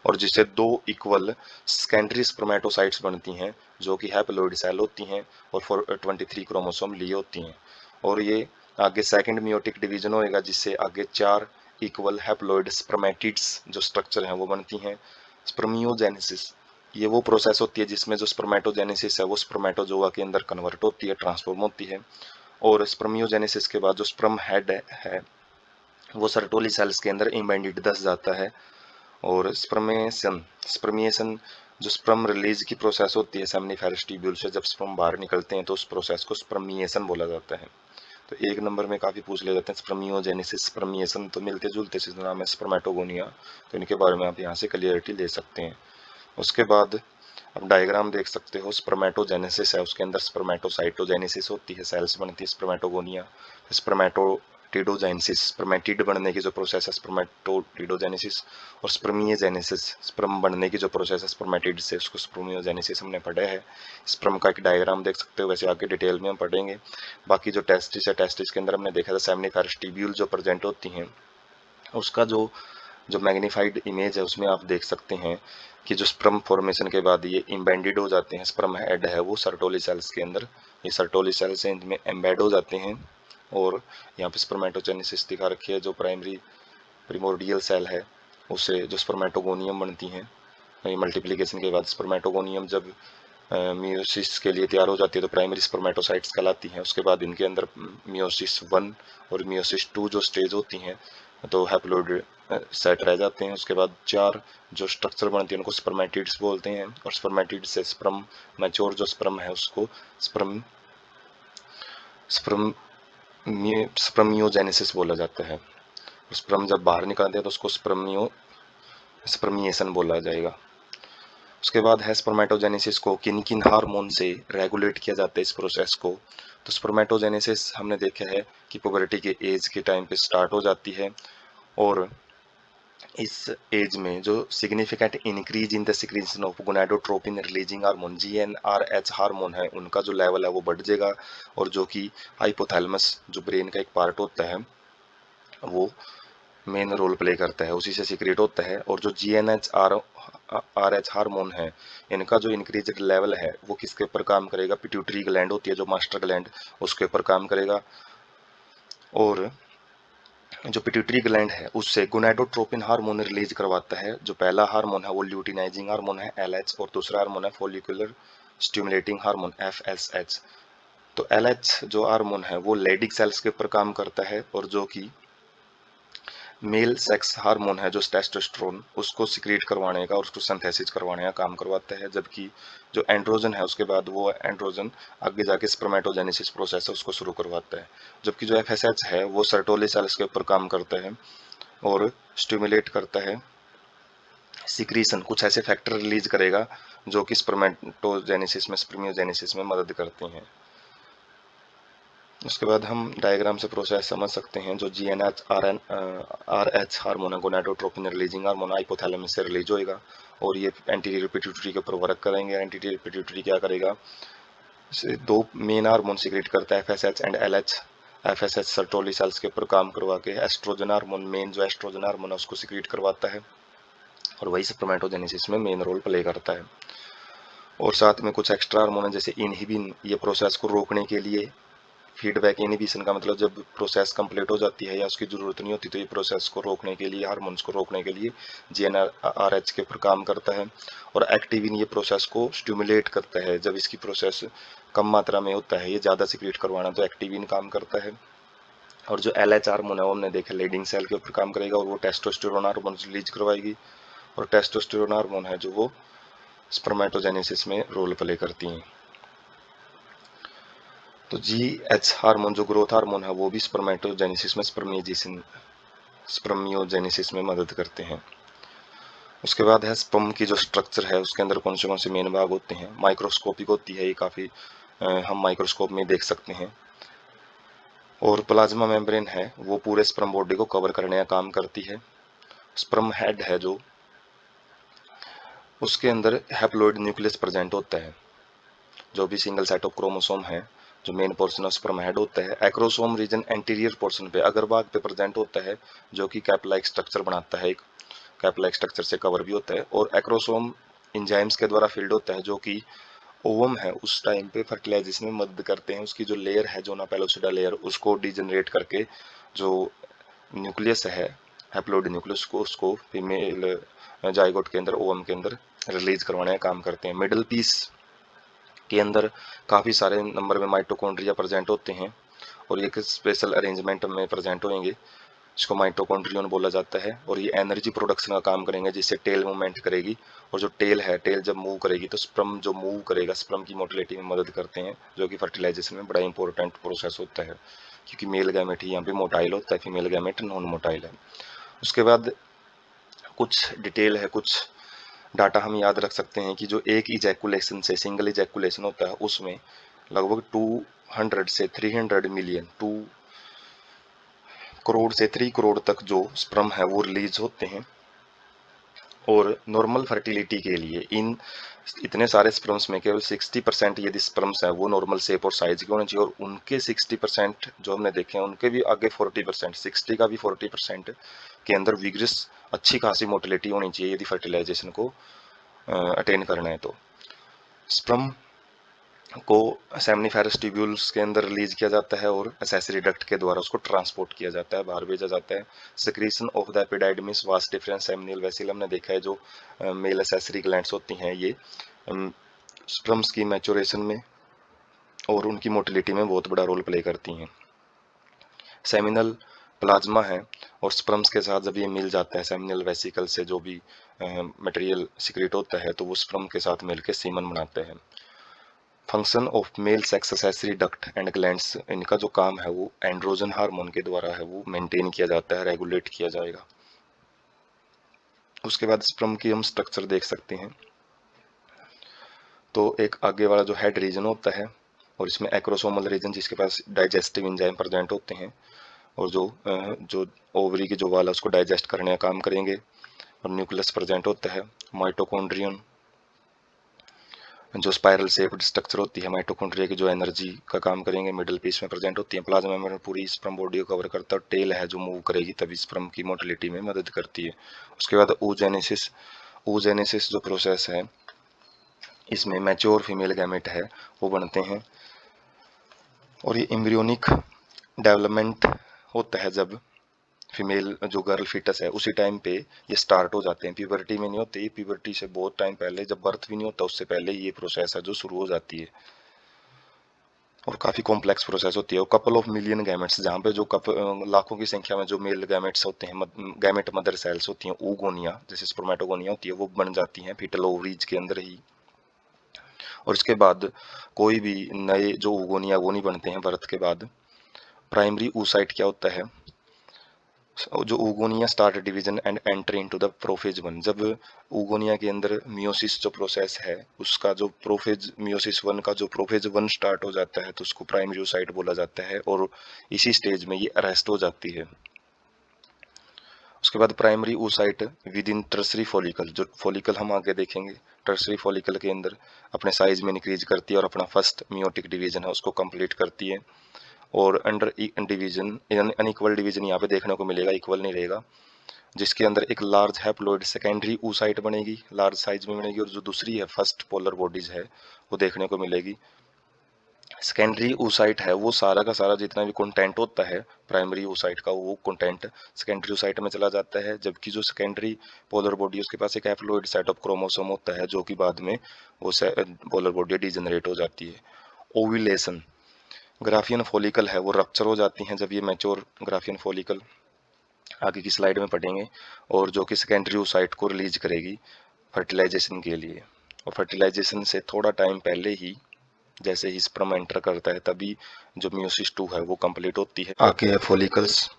और जिससे 2 इक्वल सेकेंडरी स्पर्मेटोसाइट्स बनती हैं जो कि हैप्लोइड सेल होती हैं, और 23 क्रोमोसोम लिए होती हैं। और ये आगे सेकंड मियोटिक डिवीजन होएगा जिससे आगे 4 इक्वल हैप्लॉइड स्पर्मेटिड्स जो स्ट्रक्चर हैं वो बनती हैं। स्पर्मियोजेनेसिस ये वो प्रोसेस होती है जिसमें जो स्पर्मेटोजेनेसिस है वो स्पर्मेटोजोआ के अंदर कन्वर्ट होती है, ट्रांसफॉर्म होती है। और स्पर्मियोजेनेसिस के बाद जो स्पर्म हेड है वो सर्टोली सेल्स के अंदर इम्बेडेड धस जाता है। और स्पर्मिएशन जो स्पर्म रिलीज की प्रोसेस होती है सेमिनिफेरस ट्यूब्यूल से, जब स्पर्म बाहर निकलते हैं तो उस प्रोसेस को स्पर्मिएशन बोला जाता है। तो एक नंबर में काफी पूछ ले जाते हैं स्पर्मियोजेनेसिस, स्पर्मिएशन तो मिलते जुलते से नाम है स्पर्मेटोगोनिया, तो इनके बारे में आप यहाँ से क्लियरिटी ले सकते हैं। उसके बाद अब डायग्राम देख सकते हो, स्पर्मेटोजेनेसिस है उसके अंदर स्पर्मेटोसाइटोजेनेसिस होती है, सेल्स बनती है स्पर्मेटोगोनिया। स्पर्मेटोटिडोजेनेसिस स्पर्मेटिड बनने की जो प्रोसेस है स्पर्मेटोटिडोजेनेसिस। और स्पर्मियोजेनेसिस स्पर्म बनने की जो प्रोसेस है स्पर्मेटिड से, उसको स्पर्मियोजेनेसिस हमने पढ़ा है। स्पर्म का एक डायग्राम देख सकते हो, वैसे आगे डिटेल में हम पढ़ेंगे। बाकी जो टेस्टिस है, टेस्टिस के अंदर हमने देखा था सेमिनिफेरस ट्यूब्यूल जो प्रेजेंट होती हैं, उसका जो मैग्नीफाइड इमेज है उसमें आप देख सकते हैं कि जो स्पर्म फॉर्मेशन के बाद ये इम्बेडेड हो जाते हैं, स्पर्म हेड है वो सर्टोली सेल्स के अंदर, ये सर्टोली सेल्स हैं इनमें एम्बेड हो जाते हैं। और यहाँ पे स्पर्मेटोजेनेसिस दिखा रखी है, जो प्राइमरी प्रिमोर्डियल सेल है उससे जो स्पर्मेटोगोनियम बनती हैं। मल्टीप्लिकेशन के बाद स्पर्मेटोगोनियम जब मियोसिस के लिए तैयार हो जाती है तो प्राइमरी स्पर्मेटोसाइट्स कहलाती हैं। उसके बाद इनके अंदर मियोसिस 1 और मियोसिस 2 जो स्टेज होती हैं तो हैप्लॉइड सेट रह जाते हैं। उसके बाद 4 जो स्ट्रक्चर बनती है उनको स्पर्मेटिड्स बोलते हैं। और स्पर्मेटिड से स्पर्म मैच्योर जो स्पर्म है उसको स्पर्मियोजेनेसिस बोला जाता है। स्पर्म जब बाहर निकलते हैं तो उसको स्पर्मिएशन बोला जाएगा। उसके बाद है स्पर्मेटोजेनेसिस को किन किन हार्मोन से रेगुलेट किया जाता है इस प्रोसेस को। तो स्पर्मेटोजेनेसिस हमने देखा है कि पुबर्टी के एज के टाइम पे स्टार्ट हो जाती है। और इस एज में जो significant increase in the secretion of gonadotropin releasing hormone GnRH hormone है उनका जो लेवल है वो बढ़ जाएगा। और जो कि हाइपोथैलेमस जो ब्रेन का एक पार्ट होता है वो मेन रोल प्ले करता है, उसी से सीक्रेट होता है। और जो GnRH हार्मोन है इनका जो इंक्रीज लेवल है वो किसके ऊपर काम करेगा, पिट्यूटरी ग्लैंड होती है जो मास्टर ग्लैंड, उसके ऊपर काम करेगा। और जो पिट्यूटरी ग्लैंड है उससे गोनाडोट्रोपिन हार्मोन रिलीज करवाता है। जो पहला हार्मोन है वो ल्यूटिनाइजिंग हार्मोन है LH, और दूसरा हार्मोन है फॉलिकुलर स्टिमुलेटिंग हार्मोन FSH। तो LH जो हार्मोन है वो लेडिक सेल्स के ऊपर काम करता है। और जो कि मेल सेक्स हार्मोन है जो टेस्टोस्टेरोन उसको सिक्रीट करवाने का और उसको सिंथेसिस करवाने का काम करवाता है। जबकि जो एंड्रोजन है उसके बाद वो एंड्रोजन आगे जाके स्पर्मेटोजेनेसिस प्रोसेस है उसको शुरू करवाता है। जबकि जो FSH है वो सर्टोली सेल्स के ऊपर काम करता है और स्टिमुलेट करता है सिक्रीशन, कुछ ऐसे फैक्टर रिलीज करेगा जो कि स्पर्मेटोजेनेसिस में स्पर्मियोजेनेसिस में मदद करते हैं। उसके बाद हम डायग्राम से प्रोसेस समझ सकते हैं। जो GnRH हार्मोन है गोनाडोट्रोपिन रिलीजिंग हार्मोन हाइपोथैलेमस से रिलीज होएगा और ये एंटीरियर पिट्यूटरी के ऊपर वर्क करेंगे। एंटीरियर पिट्यूटरी क्या करेगा, दो मेन हार्मोन सीक्रेट करता है FSH and LH। FSH Sertoli cells के ऊपर काम करवा के एस्ट्रोजन हार्मोन, मेन जो एस्ट्रोजन हार्मोन है उसको सीक्रेट करवाता है और वही स्पर्मेटोजेनेसिस में मेन रोल प्ले करता है। और साथ में कुछ एक्स्ट्रा हार्मोन है जैसे इनहिबिन, ये प्रोसेस को रोकने के लिए। फीडबैक इनहिबिशन का मतलब जब प्रोसेस कंप्लीट हो जाती है या उसकी जरूरत नहीं होती तो ये प्रोसेस को रोकने के लिए, हार्मोन्स को रोकने के लिए GnRH के ऊपर काम करता है। और एक्टिविन ये प्रोसेस को स्टिमुलेट करता है, जब इसकी प्रोसेस कम मात्रा में होता है ये ज़्यादा सिक्रीट करवाना तो एक्टिविन काम करता है। और जो LH हार्मोन है वो हमने देखा लेडिंग सेल के ऊपर काम करेगा और वो टेस्टोस्टेरोन हार्मोन रिलीज करवाएगी। और टेस्टोस्टेरोन हार्मोन है जो वो स्पर्मेटोजेनेसिस में रोल प्ले करती हैं। तो GH हार्मोन जो ग्रोथ हार्मोन है वो भी स्पर्मेटोजेनेसिस में स्पर्मियोजेनेसिस में मदद करते हैं। उसके बाद है स्पर्म की जो स्ट्रक्चर है उसके अंदर कौन से मेन भाग होते हैं। माइक्रोस्कोपिक होती है ये काफ़ी, हम माइक्रोस्कोप में देख सकते हैं। और प्लाज्मा मेम्ब्रेन है वो पूरे स्पर्म बॉडी को कवर करने का काम करती है। स्पर्म हेड है जो उसके अंदर हैप्लॉइड न्यूक्लियस प्रेजेंट होता है, जो भी सिंगल सेट ऑफ क्रोमोसोम है जो main portion of sperm head होता है। एक्रोसोम रीजन एंटीरियर पोर्शन पे अग्रभाग पे प्रेजेंट होता है जो कि कैप लाइक स्ट्रक्चर बनाता है, एक कैप लाइक स्ट्रक्चर से कवर भी होता है। और एक्रोसोम इंजाइम्स के द्वारा फिल्ड होता है जो कि ओवम है उस टाइम पे फर्टिलाइजेशन में मदद करते हैं। उसकी जो लेयर है जोना पेलोसिडा लेयर उसको डिजनरेट करके जो न्यूक्लियस है हैप्लोइड न्यूक्लियस को उसको फीमेल जाइगोट के अंदर ओवम के अंदर रिलीज करवाने का काम करते हैं। मिडल पीस के अंदर काफ़ी सारे नंबर में माइटोकॉन्ड्रिया प्रेजेंट होते हैं और ये एक स्पेशल अरेंजमेंट में प्रेजेंट होंगे, इसको माइटोकॉन्ड्रियन बोला जाता है। और ये एनर्जी प्रोडक्शन का काम करेंगे, जिससे टेल मूवमेंट करेगी। और जो टेल है, टेल जब मूव करेगी तो स्पर्म जो मूव करेगा, स्पर्म की मोटिलिटी में मदद करते हैं, जो कि फर्टिलाइजेशन में बड़ा इंपॉर्टेंट प्रोसेस होता है, क्योंकि मेल गैमेट ही यहाँ पे मोटाइल होता है, फीमेल गैमेट नॉन मोटाइल है। उसके बाद कुछ डिटेल है, कुछ डाटा हम याद रख सकते हैं कि जो एक इजैकुलेशन से, सिंगल इजैकुलेशन होता है, उसमें लगभग 200 से 300 मिलियन, 2 करोड़ से 3 करोड़ तक जो स्पर्म है वो रिलीज होते हैं। और नॉर्मल फर्टिलिटी के लिए इन इतने सारे स्पर्म्स में केवल 60% यदि स्पर्म्स हैं वो नॉर्मल शेप और साइज के होने चाहिए, और उनके 60% जो हमने देखे हैं उनके भी आगे 40%, 60 का भी 40% के अंदर विग्रस अच्छी खासी मोटिलिटी होनी चाहिए यदि फर्टिलाइजेशन को अटेन करना है। तो स्पर्म को सेमनीफेरस ट्यूब्यूल्स के अंदर रिलीज किया जाता है और एसेसरी डक्ट के द्वारा उसको ट्रांसपोर्ट किया जाता है, बाहर भेजा जाता है। Secretion of the epididymis vas deferens seminal vessel हमने देखा है, जो मेल एसेसरी ग्लैंड्स होती हैं, ये स्पर्म्स की मैच्योरेशन में और उनकी मोटिलिटी में बहुत बड़ा रोल प्ले करती हैं। सेमिनल प्लाज्मा है और स्पर्म्स के साथ जब ये मिल जाता है सेमिनल वेसिकल से, जो भी मटेरियल सिक्रेट होता है, तो वो स्पर्म के साथ मिलकर सीमन बनाते हैं। Function of male sex accessory duct and glands, इनका जो काम है वो एंड्रोजन हार्मोन के द्वारा है, वो मेंटेन किया जाता है, रेगुलेट किया जाएगा। उसके बाद स्पर्म की हम स्ट्रक्चर देख सकते हैं। तो एक आगे वाला जो हेड रीजन होता है और इसमें एक्रोसोमल रीजन, जिसके पास डाइजेस्टिव एंजाइम प्रेजेंट होते हैं और जो ओवरी के जो वाल है उसको डाइजेस्ट करने का काम करेंगे। और न्यूक्लियस प्रेजेंट होता है। माइटोकॉन्ड्रियन जो स्पाइरल शेप्ड स्ट्रक्चर होती है माइटोकॉन्ड्रिया की, जो एनर्जी का काम करेंगे, मिडिल पीस में प्रेजेंट होती है। प्लाज्मा मेम्ब्रेन पूरी स्पर्म बॉडी को कवर करता है और टेल है जो मूव करेगी, तभी स्पर्म की मोटिलिटी में मदद करती है। उसके बाद oogenesis, oogenesis जो प्रोसेस है, इसमें मैच्योर फीमेल गैमेट है वो बनते हैं और ये एम्ब्रियोनिक डेवलपमेंट होता है जब फीमेल जो गर्ल फीटस है उसी टाइम पे ये स्टार्ट हो जाते हैं। प्यूबर्टी में नहीं होते, ये प्यूबर्टी से बहुत टाइम पहले, जब बर्थ भी नहीं होता उससे पहले ये प्रोसेस है जो शुरू हो जाती है और काफ़ी कॉम्प्लेक्स प्रोसेस होती है। और कपल ऑफ मिलियन गैमेट्स, जहाँ पे जो लाखों की संख्या में जो मेल गैमेट्स होते हैं, गैमेट मदर सेल्स होती हैं, oogonia जैसे स्पर्मेटोगोनिया होती है, वो बन जाती हैं फीटल ओवरीज के अंदर ही। और इसके बाद कोई भी नए जो oogonia वो नहीं बनते हैं बर्थ के बाद। प्राइमरी oocyte क्या होता है, जो oogonia start division and enter into the prophase one. जब oogonia के अंदर मियोसिस जो प्रोसेस है उसका जो प्रोफेज मियोसिस वन का जो प्रोफेज वन स्टार्ट हो जाता है तो उसको प्राइमरी oocyte बोला जाता है और इसी स्टेज में ये अरेस्ट हो जाती है। उसके बाद primary oocyte with in tertiary follicle, जो फॉलिकल हम आगे देखेंगे, टर्सरी फॉलिकल के अंदर अपने साइज में इंक्रीज करती है और अपना फर्स्ट मियोटिक डिवीजन है उसको कंप्लीट करती है। और अंडर डिवीजन, अनइक्वल डिवीजन यहाँ पे देखने को मिलेगा, इक्वल नहीं रहेगा, जिसके अंदर एक लार्ज हैप्लॉइड सेकेंडरी oocyte बनेगी, लार्ज साइज में बनेगी, और जो दूसरी है फर्स्ट पोलर बॉडीज है वो देखने को मिलेगी। सेकेंडरी oocyte है वो सारा का सारा जितना भी कंटेंट होता है प्राइमरी oocyte का, वो कंटेंट सेकेंडरी oocyte में चला जाता है, जबकि जो सेकेंडरी पोलर बॉडी उसके पास एक हैप्लॉइड सेट ऑफ क्रोमोसोम होता है, जो कि बाद में वो पोलर बॉडी डिजेनरेट हो जाती है। ओव्यूलेशन, ग्राफियन फॉलिकल है वो रप्चर हो जाती हैं जब ये मैच्योर ग्राफियन फॉलिकल, आगे की स्लाइड में पढ़ेंगे, और जो कि सेकेंडरी oocyte को रिलीज करेगी फर्टिलाइजेशन के लिए। और फर्टिलाइजेशन से थोड़ा टाइम पहले ही, जैसे ही स्पर्म एंटर करता है, तभी जो मियोसिस 2 है वो कंप्लीट होती है। आगे है फॉलिकल्स,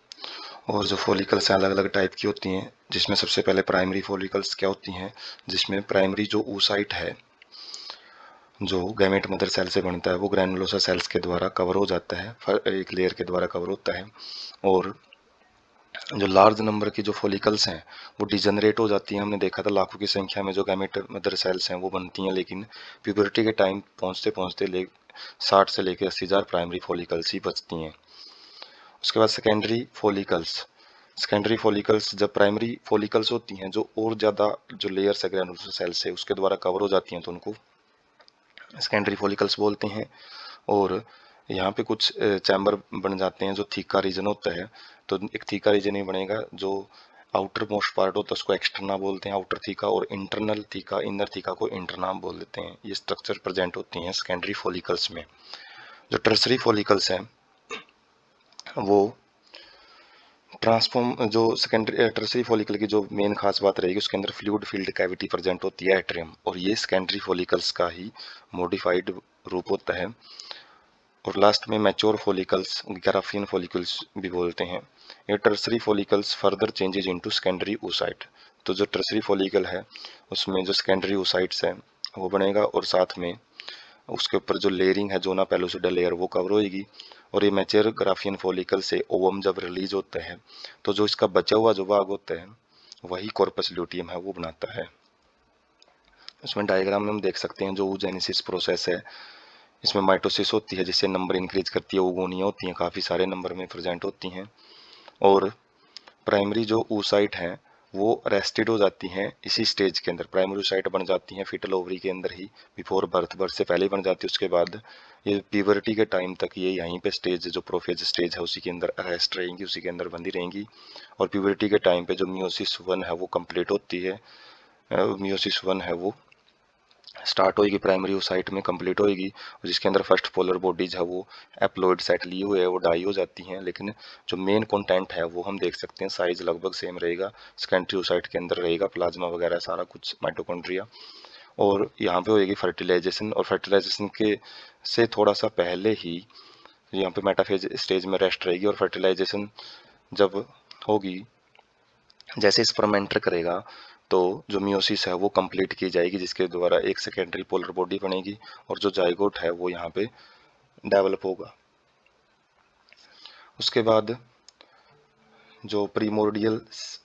और जो फॉलिकल्स अलग अलग टाइप की होती हैं, जिसमें सबसे पहले प्राइमरी फॉलिकल्स क्या होती हैं, जिसमें प्राइमरी जो oocyte है जो गैमेट मदर सेल से बनता है वो ग्रैनुलोसा सेल्स के द्वारा कवर हो जाता है, एक लेयर के द्वारा कवर होता है। और जो लार्ज नंबर की जो फॉलिकल्स हैं वो डिजनरेट हो जाती हैं, हमने देखा था लाखों की संख्या में जो गैमेट मदर सेल्स हैं वो बनती हैं, लेकिन प्यूबर्टी के टाइम पहुंचते पहुंचते 60 से लेकर 80,000 प्राइमरी फॉलिकल्स ही बचती हैं। उसके बाद सेकेंडरी फॉलिकल्स जब प्राइमरी फॉलिकल्स होती हैं जो और ज़्यादा जो लेयर्स है ग्रैनुलोसा सेल्स से उसके द्वारा कवर हो जाती हैं, तो उनको सेकेंडरी फॉलिकल्स बोलते हैं। और यहाँ पे कुछ चैम्बर बन जाते हैं जो थीका रीजन होता है, तो एक थीका रीजन ही बनेगा जो आउटर मोस्ट पार्ट होता है उसको एक्सटर्ना बोलते हैं, आउटर थीका, और इंटरनल थीका, इनर थीका को इंटरना बोल देते हैं। ये स्ट्रक्चर प्रेजेंट होती हैं सेकेंडरी फॉलिकल्स में। जो टर्सरी फॉलिकल्स हैं वो ट्रांसफॉर्म, जो सेकेंडरी टर्सरी फॉलिकल की जो मेन खास बात रहेगी उसके अंदर फ्लूइड फील्ड कैविटी प्रेजेंट होती है, एट्रियम, और ये सेकेंडरी फॉलिकल्स का ही मॉडिफाइड रूप होता है। और लास्ट में मैच्योर फॉलिकल्स, ग्राफियन फॉलिकल्स भी बोलते हैं। ये tertiary follicles further changes into secondary oocyte। तो जो टर्सरी फॉलिकल है उसमें जो सेकेंडरी oocytes है वो बनेगा, और साथ में उसके ऊपर जो लेयरिंग है, जोना पेलोसिडा लेयर, वो कवर होएगी। और ये मैच्योर ग्राफियन फॉलिकल से ओवम जब रिलीज होता है तो जो इसका बचा हुआ जो भाग होता है वही कॉर्पस ल्यूटियम है वो बनाता है। इसमें डायग्राम में हम देख सकते हैं जो oogenesis प्रोसेस है, इसमें माइटोसिस होती है जिससे नंबर इंक्रीज करती है, ओगोनिया होती हैं, काफ़ी सारे नंबर में प्रेजेंट होती हैं। और प्राइमरी जो oocyte हैं वो रेस्टेड हो जाती हैं इसी स्टेज के अंदर, प्राइमरी oocyte बन जाती हैं फीटल ओवरी के अंदर ही, बिफोर बर्थ, बर्थ से पहले ही बन जाती है। उसके बाद ये प्यूबर्टी के टाइम तक ये यहीं पे स्टेज, जो प्रोफेज स्टेज है उसी के अंदर रेस्ट रहेंगी, उसी के अंदर बंधी रहेंगी। और प्यूबर्टी के टाइम पे जो मियोसिस 1 है वो कंप्लीट होती है, मियोसिस 1 है वो स्टार्ट होएगी, प्राइमरी oocyte में कंप्लीट होएगी, और जिसके अंदर फर्स्ट पोलर बॉडीज है वो एप्लॉइड सेट लिए हुए है वो डाई हो जाती हैं। लेकिन जो मेन कंटेंट है वो हम देख सकते हैं, साइज लगभग सेम रहेगा, सेकेंडरी oocyte के अंदर रहेगा, प्लाज्मा वगैरह सारा कुछ, माइटोकॉन्ड्रिया। और यहाँ पे होएगी फर्टिलाइजेशन, और फर्टिलाइजेशन के से थोड़ा सा पहले ही यहाँ पे मेटाफेज स्टेज में रेस्ट रहेगी। और फर्टिलाइजेशन जब होगी, जैसे स्पर्म एंटर करेगा तो जो मियोसिस है वो कंप्लीट की जाएगी, जिसके द्वारा एक सेकेंडरी पोलर बॉडी बनेगी, और जो जाइगोट है वो यहाँ पे डेवलप होगा। उसके बाद जो प्रीमोर्डियल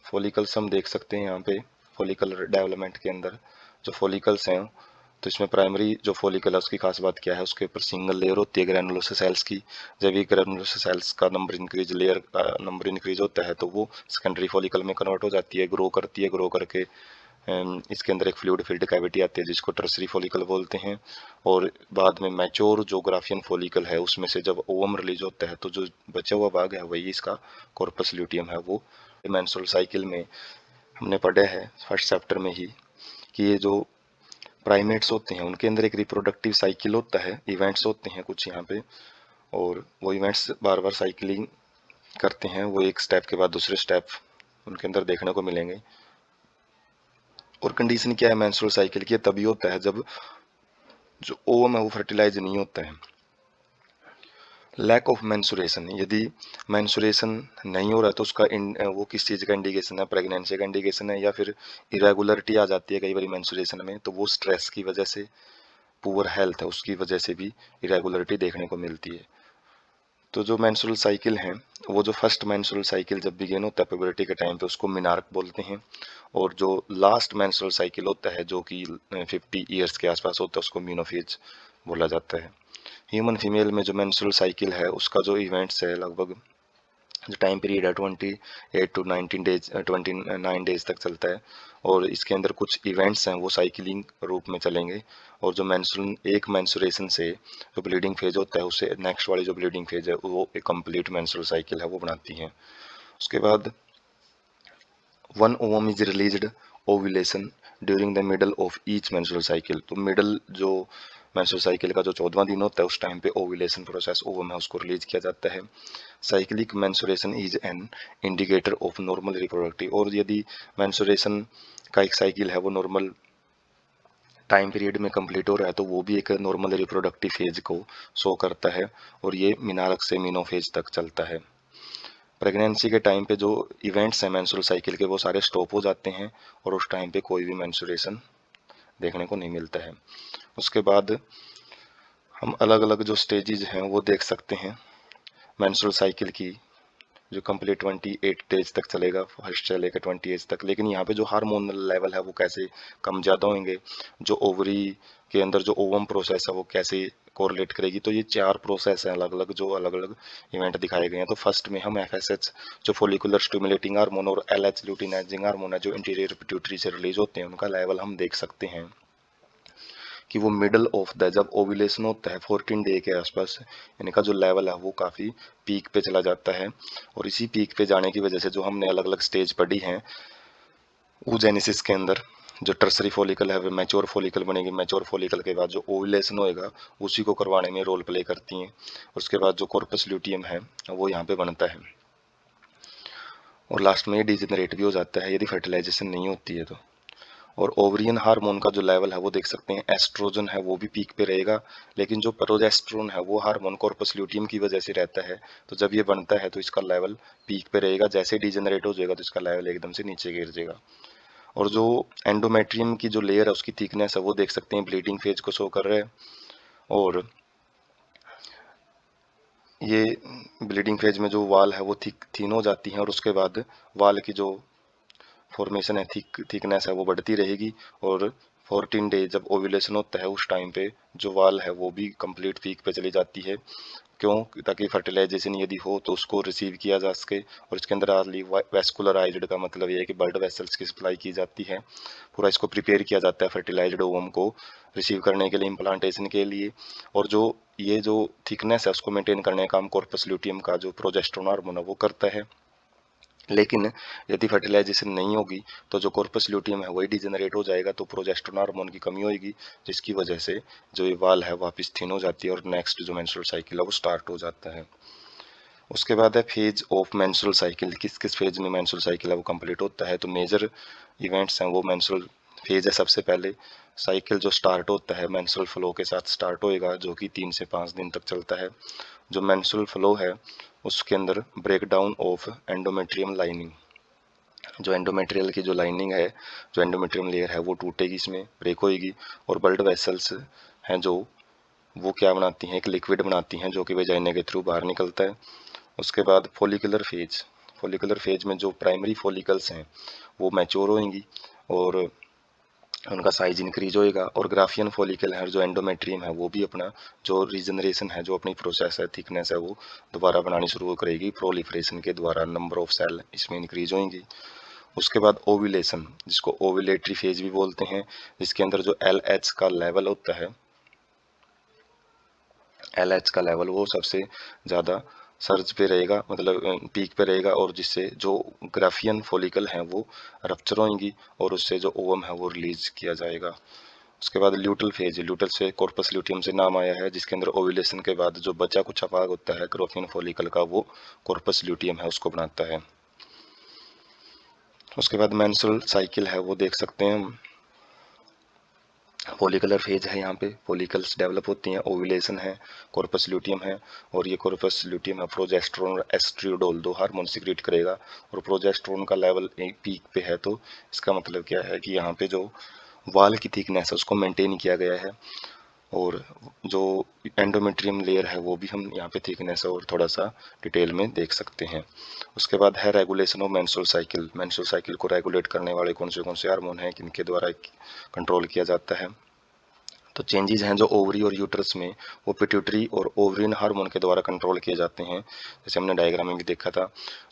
फॉलिकल्स हम देख सकते हैं यहाँ पे, फॉलिकल डेवलपमेंट के अंदर जो फॉलिकल्स हैं, तो इसमें प्राइमरी जो फॉलिकल है उसकी खास बात क्या है, उसके ऊपर सिंगल लेयर होती है ग्रैनुलोसा सेल्स की। जब ये ग्रैनुलोसा सेल्स का नंबर इंक्रीज, लेयर का नंबर इंक्रीज होता है तो वो सेकेंडरी फॉलिकल में कन्वर्ट हो जाती है, ग्रो करती है, ग्रो करके इसके अंदर एक फ्लूइड फील्ड कैविटी आती है जिसको टर्सरी फॉलिकल बोलते हैं। और बाद में मैच्योर जो ग्राफियन फॉलिकल है उसमें से जब ओवम रिलीज होता है तो जो बचा हुआ भाग है वही इसका कॉर्पस ल्यूटियम है। वो मेंस्ट्रुअल साइकिल में हमने पढ़ा है फर्स्ट चैप्टर में ही कि ये जो प्राइमेट्स होते हैं उनके अंदर एक रिप्रोडक्टिव साइकिल होता है, इवेंट्स होते हैं कुछ यहाँ पे, और वो इवेंट्स बार बार साइकिलिंग करते हैं, वो एक स्टेप के बाद दूसरे स्टेप उनके अंदर देखने को मिलेंगे। और कंडीशन क्या है मेंस्ट्रुअल साइकिल की, तभी होता है जब जो ओवम है वो फर्टिलाइज नहीं होता है। लैक ऑफ मेंसुरेशन, यदि मेंसुरेशन नहीं हो रहा है तो उसका वो किस चीज़ का इंडिकेशन है, प्रेगनेंसी का इंडिकेशन है, या फिर इरेगुलरिटी आ जाती है कई बार मेंसुरेशन में, तो वो स्ट्रेस की वजह से, पुअर हेल्थ है उसकी वजह से भी इरेगुलरिटी देखने को मिलती है। तो जो मेंस्ट्रुअल साइकिल है वो जो फर्स्ट मेंस्ट्रुअल साइकिल जब बिगिन होता है प्यूबर्टी के टाइम पे उसको मिनार्क बोलते हैं, और जो लास्ट मेंस्ट्रुअल साइकिल होता है जो कि 50 ईयर्स के आसपास होता है उसको मीनोफेज बोला जाता है। ह्यूमन फीमेल में जो मेंस्ट्रुअल साइकिल है उसका जो इवेंट्स है लगभग जो टाइम पीरियड है 28 टू 19 डेज, 29 डेज तक चलता है, और इसके अंदर कुछ इवेंट्स हैं वो साइकिलिंग रूप में चलेंगे। और जो मेंस्ट्रुअल, एक मेंस्ट्रुएशन से जो ब्लीडिंग फेज होता है उससे नेक्स्ट वाली जो ब्लीडिंग फेज है वो एक कंप्लीट मेंस्ट्रुअल साइकिल है वो बनाती है। उसके बाद one ovum is released ovulation during the middle of each menstrual cycle. तो मिडल जो मेंस्ट्रुअल साइकिल का जो 14वां दिन होता है उस टाइम पे ओव्यूलेशन प्रोसेस ओवम है उसको रिलीज किया जाता है। Cyclic menstruation is an indicator of normal reproductive, और यदि मेंस्ट्रुएशन का एक साइकिल है वो नॉर्मल टाइम पीरियड में कंप्लीट हो रहा है तो वो भी एक नॉर्मल रिप्रोडक्टिव फेज को शो करता है, और ये मिनारक से मीनोफेज तक चलता है। प्रेगनेंसी के टाइम पे जो इवेंट्स हैं मेंस्ट्रुअल साइकिल के वो सारे स्टॉप हो जाते हैं, और उस टाइम पे कोई भी मेंस्ट्रुएशन देखने को नहीं मिलता है। उसके बाद हम अलग अलग जो स्टेजेज हैं वो देख सकते हैं मेंस्ट्रुअल साइकिल की, जो कंप्लीट 28 डेज तक चलेगा, फर्स्ट से लेकर 28 तक। लेकिन यहाँ पे जो हार्मोनल लेवल है वो कैसे कम ज़्यादा होंगे, जो ओवरी के अंदर जो ओवम प्रोसेस है वो कैसे कोरिलेट करेगी, तो ये 4 प्रोसेस हैं अलग अलग जो अलग अलग इवेंट दिखाए गए हैं। तो फर्स्ट में हम FSH जो फोलिकुलर स्टिमुलेटिंग हार्मोन और LH ल्यूटिनाइजिंग हार्मोन है जो इंटीरियर पिट्यूटरी से रिलीज होते हैं उनका लेवल हम देख सकते हैं। कि वो मिडल ऑफ द, जब ओव्यूलेशन होता है 14 डे के आसपास, इनका जो लेवल है वो काफ़ी पीक पे चला जाता है। और इसी पीक पे जाने की वजह से जो हमने अलग अलग स्टेज पढ़ी हैं oogenesis के अंदर, जो टर्सरी फॉलिकल है मैच्योर फॉलिकल बनेगी, मैच्योर फॉलिकल के बाद जो ओव्यूलेशन होएगा उसी को करवाने में रोल प्ले करती हैं। उसके बाद जो कॉर्पस ल्यूटियम है वो यहाँ पे बनता है और लास्ट में ये डिजेनरेट भी हो जाता है यदि फर्टिलाइजेशन नहीं होती है तो। और ओवरियन हार्मोन का जो लेवल है वो देख सकते हैं, एस्ट्रोजन है वो भी पीक पे रहेगा, लेकिन जो प्रोजेस्टेरोन है वो हार्मोन कॉर्पस ल्यूटियम की वजह से रहता है, तो जब ये बनता है तो इसका लेवल पीक पे रहेगा, जैसे डिजेनरेट हो जाएगा तो इसका लेवल एकदम से नीचे गिर जाएगा। और जो एंडोमेट्रियम की जो लेयर है उसकी थिकनेस है वो देख सकते हैं ब्लीडिंग फेज को शो कर रहा है। और ये ब्लीडिंग फेज में जो वाल है वो थीन हो जाती है और उसके बाद वाल की जो फॉर्मेशन है, थिकनेस है वो बढ़ती रहेगी। और 14 डे जब ओव्यूलेशन होता है उस टाइम पे जो वाल है वो भी कंप्लीट पीक पे चली जाती है। क्यों? ताकि फर्टिलाइजेशन यदि हो तो उसको रिसीव किया जा सके। और इसके अंदर आर्ली वेस्कुलराइज्ड का मतलब ये है कि ब्लड वेसल्स की सप्लाई की जाती है, पूरा इसको प्रिपेयर किया जाता है फर्टिलाइज्ड ओवम को रिसीव करने के लिए, इम्प्लांटेशन के लिए। और जो ये जो थिकनेस है उसको मेंटेन करने का काम कॉर्पस ल्यूटियम का जो प्रोजेस्टेरोन हार्मोन है वो करता है। लेकिन यदि फर्टिलाइजेशन नहीं होगी तो जो कॉर्पस ल्यूटियम है वही डिजेनरेट हो जाएगा, तो प्रोजेस्टेरोन हार्मोन की कमी होगी, जिसकी वजह से जो ये वाल है वापस थिन हो जाती है और नेक्स्ट जो मेंस्ट्रुअल साइकिल है वो स्टार्ट हो जाता है। उसके बाद है फेज ऑफ मेंस्ट्रुअल साइकिल, किस किस फेज में मेंस्ट्रुअल साइकिल है वो कंप्लीट होता है। तो मेजर इवेंट्स हैं वो मेंस्ट्रुअल फेज है। सबसे पहले साइकिल जो स्टार्ट होता है मेंस्ट्रुअल फ्लो के साथ स्टार्ट होएगा, जो कि 3 से 5 दिन तक चलता है। जो मेंस्ट्रुअल फ्लो है उसके अंदर break down of endometrium lining, जो एंडोमेट्रियल की जो लाइनिंग है, जो एंडोमेट्रियम लेयर है वो टूटेगी, इसमें ब्रेक होएगी। और ब्लड वेसल्स हैं जो वो क्या बनाती हैं, एक लिक्विड बनाती हैं जो कि वेजाइना के थ्रू बाहर निकलता है। उसके बाद फॉलिकुलर फेज, फॉलिकुलर फेज में जो प्राइमरी फॉलिकल्स हैं वो मैच्योर होंगी और उनका साइज इंक्रीज होएगा। और ग्राफियन फॉलिकल है जो एंडोमेट्रियम है वो भी अपना जो रीजनरेशन है, जो अपनी प्रोसेस है, थिकनेस है वो दोबारा बनानी शुरू करेगी प्रोलिफरेशन के द्वारा, नंबर ऑफ सेल इसमें इंक्रीज होंगी। उसके बाद ओव्यूलेशन, जिसको ओव्यूलेटरी फेज भी बोलते हैं, जिसके अंदर जो LH का लेवल होता है, LH का लेवल वो सबसे ज़्यादा सर्ज पे रहेगा, मतलब पीक पे रहेगा, और जिससे जो ग्राफियन फॉलिकल हैं वो रप्चर होंगी और उससे जो ओवम है वो रिलीज किया जाएगा। उसके बाद ल्यूटल फेज, ल्यूटल से कॉर्पस ल्यूटियम से नाम आया है, जिसके अंदर ओव्यूलेशन के बाद जो बचा कुछ भाग होता है ग्राफियन फॉलिकल का वो कॉर्पस ल्यूटियम है उसको बनाता है। उसके बाद मेंस्ट्रुअल साइकिल है वो देख सकते हैं हम, फॉलिकुलर फेज है, यहाँ पे फॉलिकल्स डेवलप होती हैं, ओव्यूलेशन है, कॉर्पस ल्यूटियम है। और ये कॉर्पस ल्यूटियम है प्रोजेस्टेरोन और एस्ट्रियोडोल दो हार्मोन सिक्रीट करेगा। और प्रोजेस्टेरोन का लेवल पीक पे है, तो इसका मतलब क्या है कि यहाँ पे जो वाल की थिकनेस है उसको मेंटेन किया गया है। और जो एंडोमेट्रियम लेयर है वो भी हम यहाँ पे थिकनेस और थोड़ा सा डिटेल में देख सकते हैं। उसके बाद है regulation of menstrual cycle, menstrual cycle को रेगुलेट करने वाले कौन से हार्मोन हैं किनके द्वारा कंट्रोल किया जाता है। तो चेंजेस हैं जो ओवरी और यूट्रस में, वो पिट्यूटरी और ओवरिन हार्मोन के द्वारा कंट्रोल किए जाते हैं, जैसे हमने डायग्राम में भी देखा था।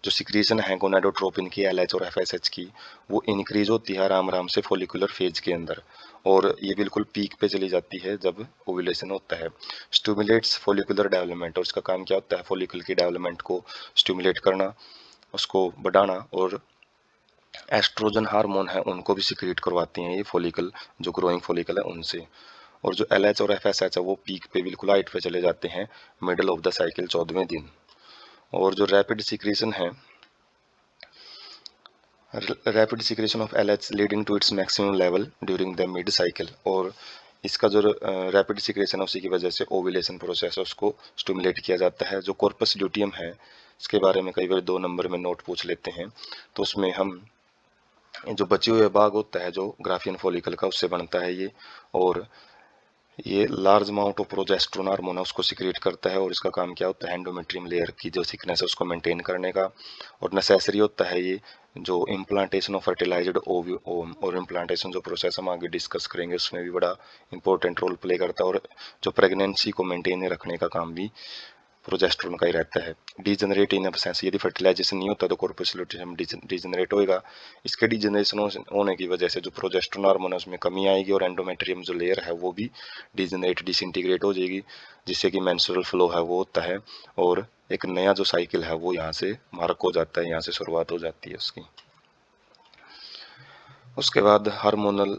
जो सिक्रीशन है गोनाडोट्रोपिन की, LH और FSH की, वो इंक्रीज होती है आराम आराम से फॉलिकुलर फेज के अंदर, और ये बिल्कुल पीक पे चली जाती है जब ओव्यूलेशन होता है। स्टिमुलेट्स फॉलिकुलर डेवलपमेंट, और इसका काम क्या होता है, फॉलिकल की डेवलपमेंट को स्टिमुलेट करना, उसको बढ़ाना। और एस्ट्रोजन हार्मोन है उनको भी सिक्रीट करवाती हैं ये फॉलिकल, जो ग्रोइंग फॉलिकल है उनसे। और जो LH और FSH है वो पीक पे बिल्कुल हाइट पे चले जाते हैं मिडल ऑफ द साइकिल 14वें दिन। और जो रैपिड सिक्रीशन है, rapid secretion of LH leading to its maximum level during the mid cycle, और इसका जो रैपिड सिक्रेशन है उसी की वजह से ओव्यूलेशन प्रोसेस है उसको स्टिमुलेट किया जाता है। जो कॉर्पस ल्यूटियम है इसके बारे में कई बार 2 नंबर में नोट पूछ लेते हैं, तो उसमें हम जो बचे हुए भाग होता है जो ग्राफियन फॉलिकल का उससे बनता है ये। और ये large amount of progesterone hormone है उसको सिक्रेट करता है, और इसका काम क्या होता है, एंडोमेट्रियम लेयर की जो थिकनेस है उसको मेंटेन करने का। और नेसेसरी होता है ये जो इम्प्लांटेशन ऑफ फर्टिलाइज्ड ओवम, और इम्प्लांटेशन जो प्रोसेस हम आगे डिस्कस करेंगे उसमें भी बड़ा इंपॉर्टेंट रोल प्ले करता है। और जो प्रेगनेंसी को मेंटेन रखने का काम भी प्रोजेस्टेरोन का ही रहता है। डीजनरेट इन एब्सेंस, यदि फर्टिलाइजेशन नहीं होता तो कॉर्पस डीजनरेट होएगा। इसके डीजनरेशन होने की वजह से जो प्रोजेस्टेरोन हार्मोन है उसमें कमी आएगी और एंडोमेट्रियम जो लेयर है वो भी डीजनरेट डिसइंटीग्रेट हो जाएगी, जिससे कि मेंस्ट्रुअल फ्लो है वो होता है और एक नया जो साइकिल है वो यहाँ से मार्क हो जाता है, यहाँ से शुरुआत हो जाती है उसकी। उसके बाद हार्मोनल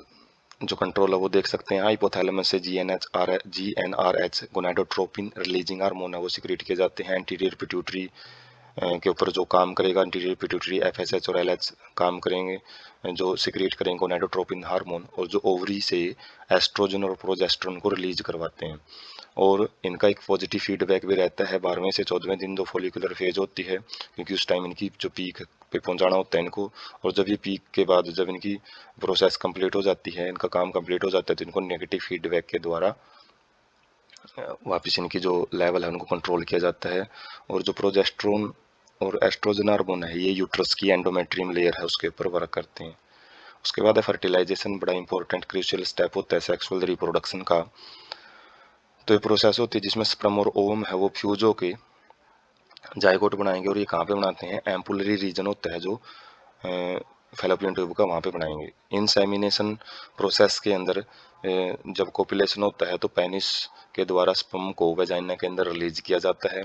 जो कंट्रोल है वो देख सकते हैं, हाइपोथैलेमस से जीएनआरएच गोनाडोट्रोपिन रिलीजिंग हार्मोन है वो सिक्रेट किए जाते हैं। एंटीरियर पिट्यूटरी के ऊपर जो काम करेगा, एंटीरियर पिट्यूटरी एफएसएच और एलएच काम करेंगे, जो सिक्रेट करेंगे गोनाडोट्रोपिन हार्मोन, और जो ओवरी से एस्ट्रोजन और प्रोजेस्टेरोन को रिलीज करवाते हैं। और इनका एक पॉजिटिव फीडबैक भी रहता है 12वें से 14वें दिन जो फॉलिकुलर फेज होती है, क्योंकि उस टाइम इनकी जो पीक पे पहुंचाना होता है इनको, और जब ये पीक के बाद जब इनकी प्रोसेस कंप्लीट हो जाती है, इनका काम कंप्लीट हो जाता है, तो इनको नेगेटिव फीडबैक के द्वारा वापस इनकी जो लेवल है उनको कंट्रोल किया जाता है। और जो प्रोजेस्टेरोन और एस्ट्रोजन हार्मोन है ये यूट्रस की एंडोमेट्रियम लेयर है उसके ऊपर वर्क करते हैं। उसके बाद है फर्टिलाइजेशन, बड़ा इंपॉर्टेंट क्रूशियल स्टेप होता है सेक्सुअल रिप्रोडक्शन का। तो ये प्रोसेस होती है जिसमें स्पर्म और ओवम है वो फ्यूज होके जायगोट बनाएंगे, और ये कहाँ पे बनाते हैं, एम्पुलरी रीजन होता है जो फैलोपियन ट्यूब का, वहाँ पे बनाएंगे। इंसेमिनेशन प्रोसेस के अंदर जब कोपुलेशन होता है तो पेनिस के द्वारा स्पर्म को वेजाइना के अंदर रिलीज किया जाता है,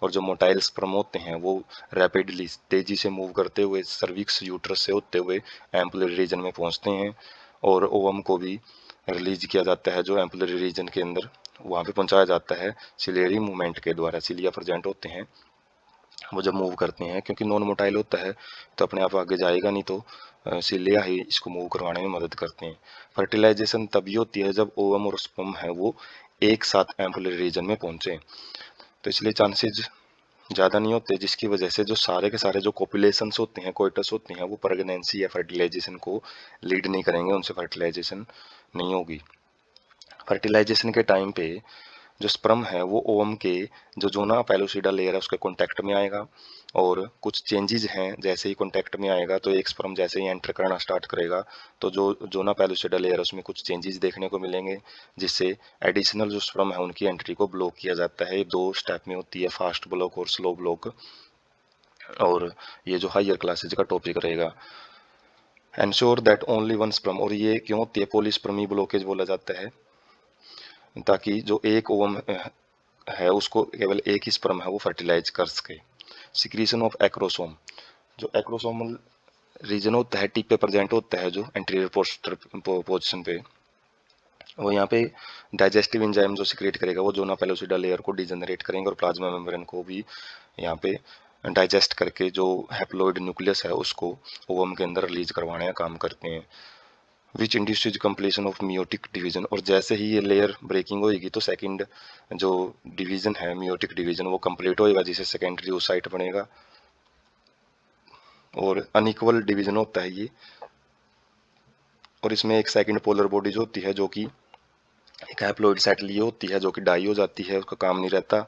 और जो मोटाइल स्पर्म होते हैं वो रैपिडली तेजी से मूव करते हुए सर्विक्स यूट्रस से होते हुए एम्पुलरी रीजन में पहुँचते हैं, और ओवम को भी रिलीज किया जाता है जो एम्पुलरी रीजन के अंदर वहाँ पे पहुँचाया जाता है सिलियरी मूवमेंट के द्वारा। सिलिया प्रेजेंट होते हैं वो जब मूव करते हैं, क्योंकि नॉन मोटाइल होता है तो अपने आप आगे जाएगा नहीं, तो सिलिया ही इसको मूव करवाने में मदद करते हैं। फर्टिलाइजेशन तभी होती है जब ओवम और स्पर्म है वो एक साथ एम्पुलरी रीजन में पहुंचे, तो इसलिए चांसेस ज़्यादा नहीं होते, जिसकी वजह से जो सारे के सारे जो कॉपुलेशंस होते हैं, कोइटस होते हैं, वो प्रेगनेंसी या फर्टिलाइजेशन को लीड नहीं करेंगे, उनसे फर्टिलाइजेशन नहीं होगी। फर्टिलाइजेशन के टाइम पे जो स्पर्म है वो ओवम के जो जोना पेलोसिडा लेयर है उसके कांटेक्ट में आएगा, और कुछ चेंजेस हैं, जैसे ही कांटेक्ट में आएगा तो एक स्पर्म जैसे ही एंटर करना स्टार्ट करेगा तो जो जोना पेलोसिडा लेयर है उसमें कुछ चेंजेस देखने को मिलेंगे, जिससे एडिशनल जो स्पर्म है उनकी एंट्री को ब्लॉक किया जाता है। 2 स्टेप में होती है, फास्ट ब्लॉक और स्लो ब्लॉक, और ये जो हायर क्लासेज का टॉपिक रहेगा। Ensure that only one sperm, और ये क्यों होती है पॉलीस्पर्मी ब्लॉकेज बोला जाता है, ताकि जो एक ओवम है उसको केवल एक ही स्पर्म है वो फर्टिलाइज कर सके। सिक्रीशन ऑफ एक्रोसोम, जो एक्रोसोमल रीजन होता है टिप पे प्रेजेंट होता है जो एंटीरियर पोजीशन पे, वो यहाँ पे डाइजेस्टिव एंजाइम जो सिक्रेट करेगा वो जोना पेलोसिडा लेयर को डिजनरेट करेंगे और प्लाज्मा मेम्ब्रेन को भी यहाँ पे डाइजेस्ट करके जो हैप्लॉइड न्यूक्लियस है उसको ओवम के अंदर रिलीज करवाने का काम करते हैं। Which induces completion of meiotic division, और जैसे ही ये लेयर ब्रेकिंग होगी तो सेकंड जो डिवीजन है मियोटिक डिवीजन वो कंप्लीट होएगा, जिसे सेकेंडरी oocyte बनेगा, और अनइक्वल डिवीजन होता है ये, और इसमें एक सेकंड पोलर बॉडी जो होती है जो कि एक हैप्लॉइड सेट लिए होती है जो कि डाई हो जाती है, उसका काम नहीं रहता,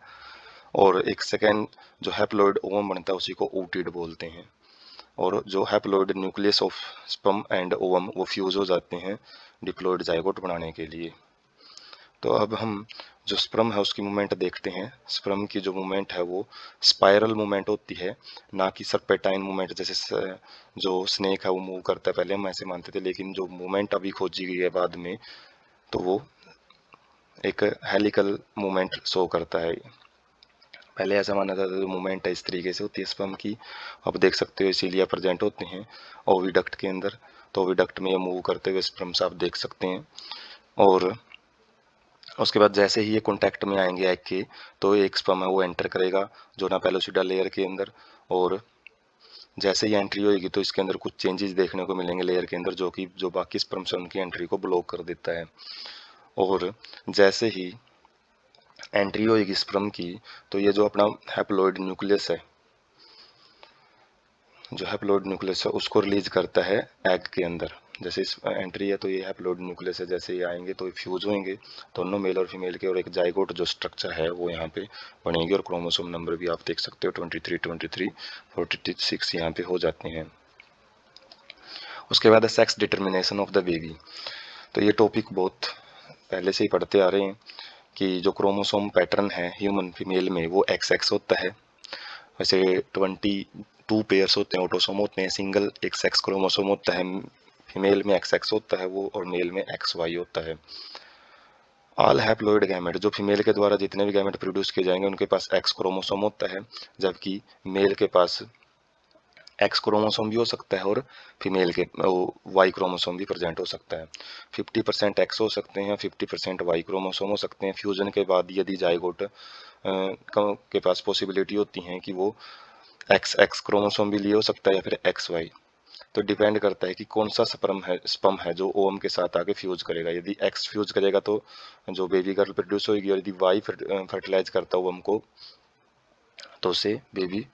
और एक सेकेंड जो हैप्लॉइड ओवम बनता है उसी को oocyte बोलते हैं, और जो haploid nucleus of sperm and ovum वो फ्यूज हो जाते हैं डिप्लॉइड जाइगोट बनाने के लिए। तो अब हम जो स्पर्म है उसकी मूवमेंट देखते हैं। स्पर्म की जो मूवमेंट है वो स्पाइरल मूवमेंट होती है, ना कि सर्पेटाइन मूवमेंट, जैसे जो स्नेक है वो मूव करता है, पहले हम ऐसे मानते थे, लेकिन जो मूवमेंट अभी खोजी गई है बाद में तो वो एक हेलिकल मूवमेंट शो करता है। पहले ऐसा माना जाता था जो मूवमेंट है इस तरीके से होती है स्पर्म की। अब देख सकते हो इसीलिए प्रेजेंट होते हैं ओविडक्ट के अंदर, तो ओविडक्ट में ये मूव करते हुए स्पर्म्स आप देख सकते हैं। और उसके बाद जैसे ही ये कॉन्टैक्ट में आएंगे एग के, तो एक स्पर्म है वो एंटर करेगा जोना पेलोसिडा लेयर के अंदर, और जैसे ही एंट्री होगी तो इसके अंदर कुछ चेंजेस देखने को मिलेंगे लेयर के अंदर, जो कि जो बाकी स्पर्म्स है उनकी एंट्री को ब्लॉक कर देता है। और जैसे ही एंट्री होगी स्पर्म की तो ये जो अपना हैप्लॉइड न्यूक्लियस है, जो हैप्लॉइड न्यूक्लियस है उसको रिलीज करता है एग के अंदर। जैसे इस एंट्री है तो ये हैप्लॉइड न्यूक्लियस है, जैसे ये आएंगे तो ये फ्यूज होंगे दोनों मेल और फीमेल के, और एक जाइगोट जो स्ट्रक्चर है वो यहाँ पे बनेगी, और क्रोमोसोम नंबर भी आप देख सकते हो 23, 23, 46 यहाँ पे हो जाते हैं। उसके बाद है sex determination of the baby. तो ये टॉपिक बहुत पहले से ही पढ़ते आ रहे हैं कि जो क्रोमोसोम पैटर्न है ह्यूमन फीमेल में वो XX होता है। वैसे 22 पेयर्स होते हैं, ऑटोसोम होते हैं, सिंगल एक सेक्स क्रोमोसोम होता है, फीमेल में XX होता है वो, और मेल में XY होता है। ऑल हैप्लॉइड गैमेट, जो फीमेल के द्वारा जितने भी गैमेट प्रोड्यूस किए जाएंगे उनके पास X क्रोमोसोम होता है, जबकि मेल के पास X क्रोमोसोम भी हो सकता है और फीमेल के Y क्रोमोसोम भी प्रेजेंट हो सकता है। 50% X हो सकते हैं, 50% Y क्रोमोसोम हो सकते हैं। फ्यूजन के बाद यदि जाइगोट के पास पॉसिबिलिटी होती है कि वो XX क्रोमोसोम भी लिए हो सकता है या फिर XY। तो डिपेंड करता है कि कौन सा स्पर्म है जो ओवम के साथ आके फ्यूज करेगा। यदि X फ्यूज करेगा तो जो बेबी गर्ल प्रोड्यूस होगी, और यदि Y फर्टिलाइज करता ओवम को तो उससे बेबी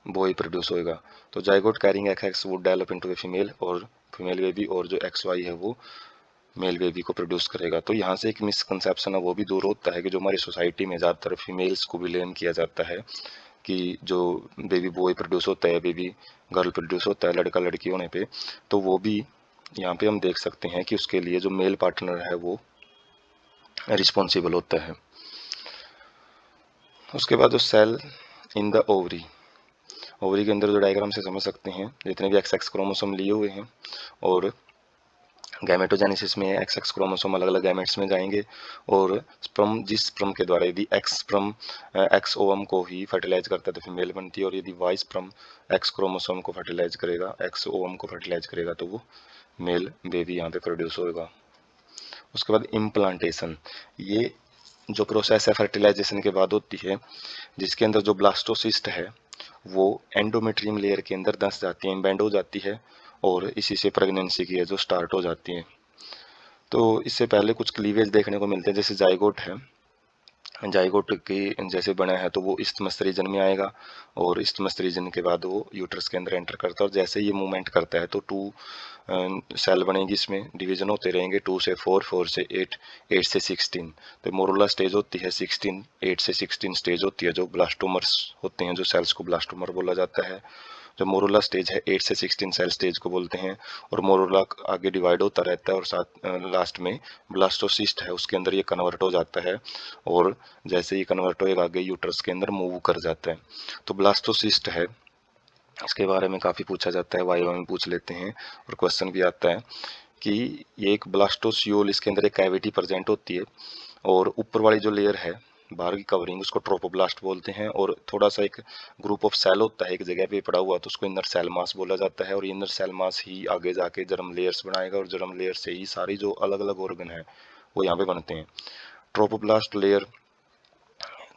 बॉय प्रोड्यूस होएगा। तो zygote carrying XX would develop into a female और फीमेल बेबी, और जो XY है वो मेल बेबी को प्रोड्यूस करेगा। तो यहाँ से एक मिसकंसेप्शन है वो भी दूर होता है कि जो हमारी सोसाइटी में ज़्यादातर फीमेल्स को ब्लेम किया जाता है कि जो बेबी बॉय प्रोड्यूस होता है, बेबी गर्ल प्रोड्यूस होता है लड़का लड़की होने पे, तो वो भी यहाँ पे हम देख सकते हैं कि उसके लिए जो मेल पार्टनर है वो रिस्पॉन्सिबल होता है। उसके बाद जो cell in the ovary, ovary के अंदर जो डायग्राम से समझ सकते हैं, जितने भी XX क्रोमोसोम लिए हुए हैं और गैमेटोजेनेसिस में XX क्रोमोसोम अलग अलग गैमेट्स में जाएंगे, और जिस स्पर्म के द्वारा यदि X स्पर्म X ओवम को ही फर्टिलाइज करता है तो फीमेल बनती है, और यदि Y स्पर्म X क्रोमोसोम को फर्टिलाइज करेगा, X ओवम को फर्टिलाइज करेगा तो वो मेल बेबी यहाँ पे प्रोड्यूस होगा। उसके बाद इम्प्लांटेशन, ये जो प्रोसेस है फर्टिलाइजेशन के बाद होती है, जिसके अंदर जो ब्लास्टोसिस्ट है वो एंडोमेट्रियम लेयर के अंदर धंस जाती है, एम्बेंड हो जाती है, और इसी से प्रेगनेंसी की है जो स्टार्ट हो जाती है। तो इससे पहले कुछ क्लीवेज देखने को मिलते हैं, जैसे जाइगोट है, जाइगोट के जैसे बना है तो वो इस्थमस रीजन में आएगा, और इस्थमस रीजन के बाद वो यूट्रस के अंदर एंटर करता है, और जैसे ये मूवमेंट करता है तो 2 सेल बनेगी, इसमें डिवीजन होते रहेंगे, 2 से 4, 4 से 8, 8 से 16। तो मोरुला स्टेज होती है 16, 8 से 16 स्टेज होती है जो ब्लास्टोमर्स होते हैं, जो सेल्स को ब्लास्टोमर बोला जाता है। जो मोरुला स्टेज है 8 से 16 सेल स्टेज को बोलते हैं, और मोरुला आगे डिवाइड होता रहता है, और साथ लास्ट में ब्लास्टोसिस्ट है उसके अंदर ये कन्वर्ट हो जाता है, और जैसे ही कन्वर्ट होएगा आगे यूट्रस के अंदर मूव कर जाता है। तो ब्लास्टोसिस्ट है, इसके बारे में काफ़ी पूछा जाता है, वाइवा में पूछ लेते हैं और क्वेश्चन भी आता है कि ये एक ब्लास्टोसियोल, इसके अंदर एक कैविटी प्रेजेंट होती है, और ऊपर वाली जो लेयर है बाहर की कवरिंग उसको ट्रोपोब्लास्ट बोलते हैं, और थोड़ा सा एक ग्रुप ऑफ सेल होता है एक जगह पे पड़ा हुआ तो उसको इनर सेल मास बोला जाता है, और इनर सेल मास ही आगे जाके जर्म लेयर्स बनाएगा, और जर्म लेयर से ही सारी जो अलग अलग ऑर्गन है वो यहाँ पे बनते हैं। ट्रोपोब्लास्ट लेयर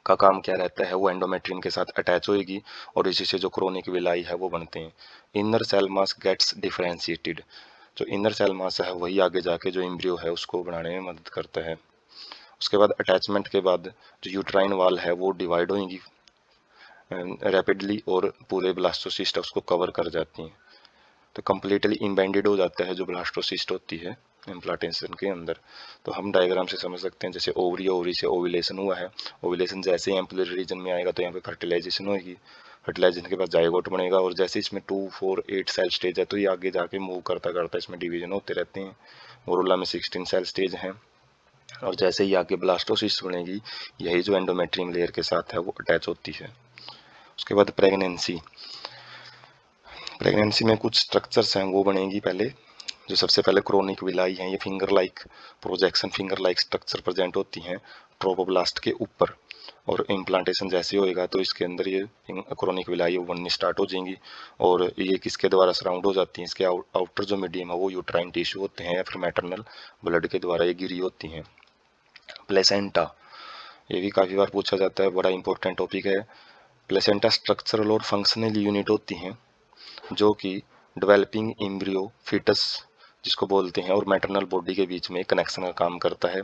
का काम क्या रहता है, वो एंडोमेट्रियम के साथ अटैच होएगी, और इसी से जो क्रोनिक विलाई है वो बनते हैं। Inner cell mass gets differentiated, जो इनर सेल मास है वही आगे जाके जो एम्ब्रियो है उसको बनाने में मदद करता है। उसके बाद अटैचमेंट के बाद जो यूट्राइन वाल है वो डिवाइड होंगी रैपिडली, और पूरे ब्लास्टोसिस्ट उसको कवर कर जाती हैं, तो कम्प्लीटली इम्बेंडेड हो जाता है जो ब्लास्टोसिस्ट होती है इम्प्लांटेशन के अंदर। तो हम डायग्राम से समझ सकते हैं, जैसे ओवरी, ओवरी से ओव्यूलेशन हुआ है, ओव्यूलेशन जैसे ही एम्पुलर रीजन में आएगा तो यहाँ पे फर्टिलाइजेशन होगी, फर्टिलाइजेशन के बाद जाइगोट बनेगा, और जैसे इसमें 2, 4, 8 सेल स्टेज है तो ये आगे जाके मूव करता करता इसमें डिवीजन होते रहते हैं। मोरुला में 16 सेल स्टेज हैं, और जैसे ही आगे ब्लास्टोसिस्ट बनेगी यही जो एंडोमेट्रियम लेयर के साथ है वो अटैच होती है। उसके बाद प्रेगनेंसी, प्रेगनेंसी में कुछ स्ट्रक्चर्स हैं वो बनेगी पहले, जो सबसे पहले क्रोनिक विलाई हैं, ये finger like projection, finger like structure present होती हैं ट्रोपोब्लास्ट के ऊपर, और इम्प्लांटेशन जैसे होएगा तो इसके अंदर ये क्रोनिक विलाई बननी स्टार्ट हो जाएंगी, और ये किसके द्वारा सराउंड हो जाती हैं, इसके आउटर जो मीडियम है वो यूट्राइन टिश्यू होते हैं या फिर मैटरनल ब्लड के द्वारा ये गिरी होती हैं। प्लेसेंटा, ये भी काफ़ी बार पूछा जाता है, बड़ा इंपॉर्टेंट टॉपिक है। प्लेसेंटा स्ट्रक्चरल और फंक्शनल यूनिट होती हैं जो कि डेवलपिंग एम्ब्रियो फीटस जिसको बोलते हैं और मैटरनल बॉडी के बीच में कनेक्शन का काम करता है,